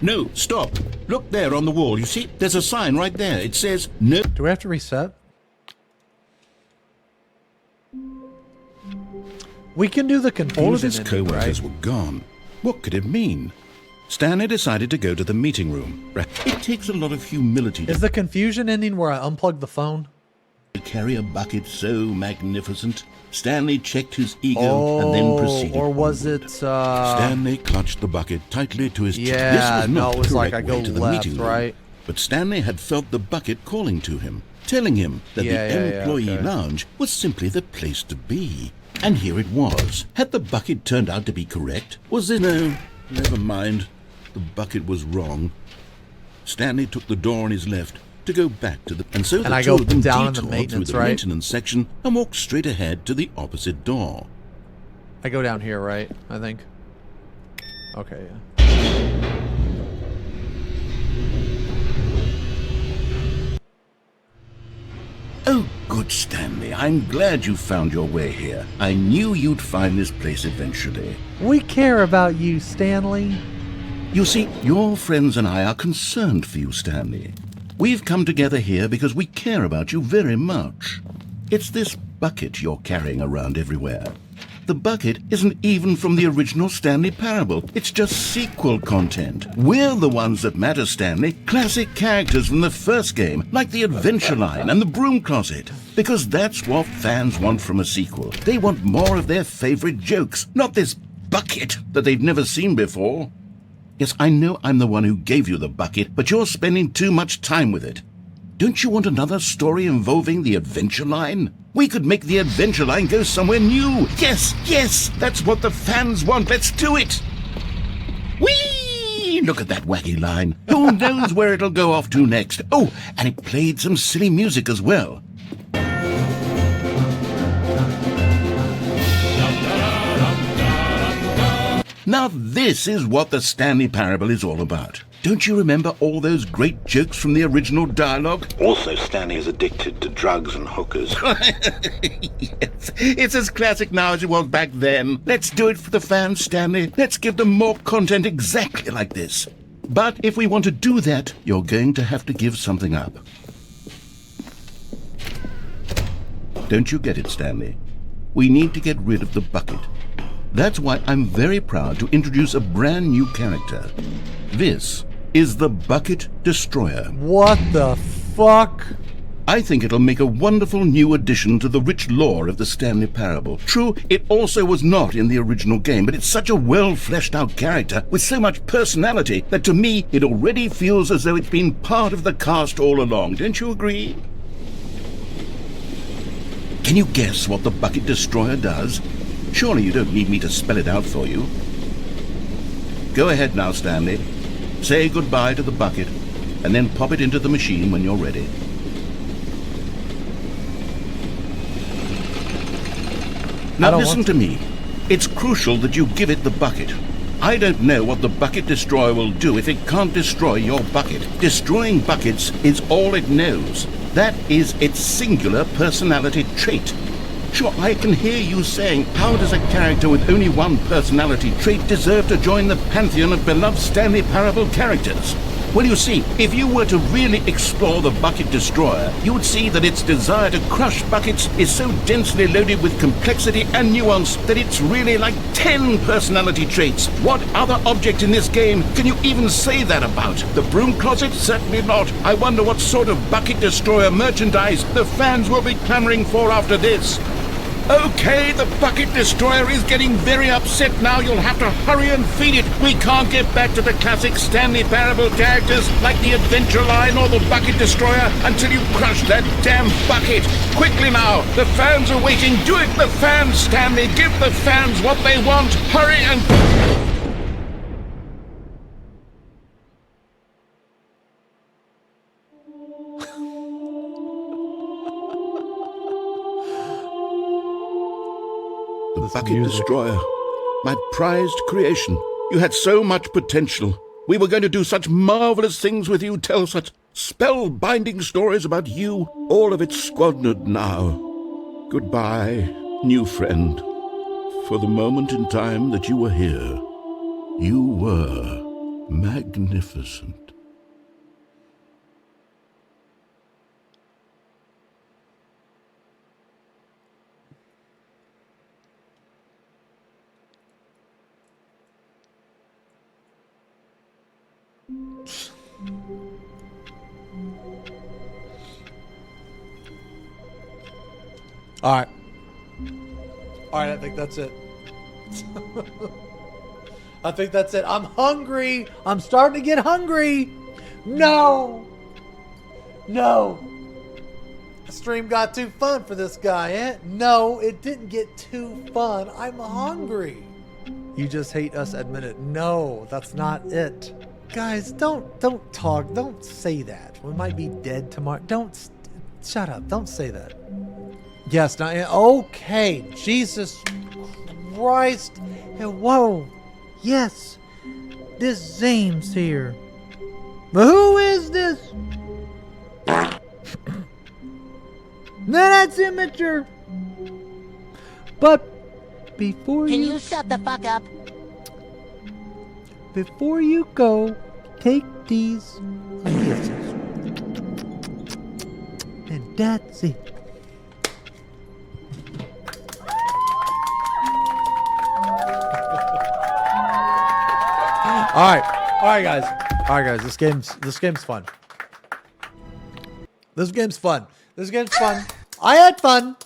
No, stop. Look there on the wall. You see, there's a sign right there. It says, no. Do we have to reset? We can do the confusion. All of his ending, co-workers right? were gone. What could it mean? Stanley decided to go to the meeting room. It takes a lot of humility Is the confusion ending where I unplug the phone? to carry a bucket so magnificent. Stanley checked his ego and then proceeded. Or was onward. it? Stanley clutched the bucket tightly to his chest. Yeah, This was no, not it was the like correct I go way to the left, meeting room. right? But Stanley had felt the bucket calling to him, telling him that the employee lounge was simply the place to be. And here it was. Had the bucket turned out to be correct? Was it? No, never mind. The bucket was wrong. Stanley took the door on his left to go back to the... And so the I two go of them down in the detoured maintenance, through the right? maintenance section and walked straight ahead to the opposite door. I go down here, right? I think. Okay, yeah. Oh, good Stanley. I'm glad you found your way here. I knew you'd find this place eventually. We care about you, Stanley. You see, your friends and I are concerned for you, Stanley. We've come together here because we care about you very much. It's this bucket you're carrying around everywhere. The bucket isn't even from the original Stanley Parable. It's just sequel content. We're the ones that matter, Stanley. Classic characters from the first game, like the Adventure Line and the Broom Closet. Because that's what fans want from a sequel. They want more of their favorite jokes, not this bucket that they've never seen before. Yes, I know I'm the one who gave you the bucket, but you're spending too much time with it. Don't you want another story involving the Adventure Line? We could make the Adventure Line go somewhere new. Yes, yes, that's what the fans want. Let's do it. Whee! Look at that wacky line. Who knows where it'll go off to next? Oh, and it played some silly music as well. Now this is what the Stanley Parable is all about. Don't you remember all those great jokes from the original dialogue? Also, Stanley is addicted to drugs and hookers. Yes, it's as classic now as it was back then. Let's do it for the fans, Stanley. Let's give them more content exactly like this. But if we want to do that, you're going to have to give something up. Don't you get it, Stanley? We need to get rid of the bucket. That's why I'm very proud to introduce a brand new character. This is the Bucket Destroyer. What the fuck? I think it'll make a wonderful new addition to the rich lore of the Stanley Parable. True, it also was not in the original game, but it's such a well-fleshed-out character with so much personality that to me it already feels as though it's been part of the cast all along. Don't you agree? Can you guess what the Bucket Destroyer does? Surely you don't need me to spell it out for you. Go ahead now, Stanley. Say goodbye to the bucket, and then pop it into the machine when you're ready. Now listen to me. It's crucial that you give it the bucket. I don't know what the bucket destroyer will do if it can't destroy your bucket. Destroying buckets is all it knows. That is its singular personality trait. Sure, I can hear you saying, how does a character with only one personality trait deserve to join the pantheon of beloved Stanley Parable characters? Well, you see, if you were to really explore the Bucket Destroyer, you would see that its desire to crush buckets is so densely loaded with complexity and nuance that it's really like 10 personality traits. What other object in this game can you even say that about? The broom closet? Certainly not. I wonder what sort of Bucket Destroyer merchandise the fans will be clamoring for after this. Okay, the Bucket Destroyer is getting very upset now. You'll have to hurry and feed it. We can't get back to the classic Stanley Parable characters like the Adventure Line or the Bucket Destroyer until you crush that damn bucket. Quickly now, the fans are waiting. Do it, the fans, Stanley. Give the fans what they want. Hurry and... The Bucket Destroyer, my prized creation. You had so much potential. We were going to do such marvelous things with you, tell such spellbinding stories about you. All of it squandered now. Goodbye, new friend. For the moment in time that you were here, you were magnificent. All right, I think that's it. I think that's it. I'm hungry. I'm starting to get hungry. No. The stream got too fun for this guy, eh? No, it didn't get too fun. I'm hungry. You just hate us admit it. No, that's not it. Guys, don't talk. Don't say that. We might be dead tomorrow. Shut up. Don't say that. Yes, now, okay. Jesus Christ. Whoa. Yes. This Zane's here. But who is this? No, that's immature. But before Can you shut the fuck up? Before you go, take these kisses. And that's it. All right, guys. This game's fun. This game's fun. I had fun.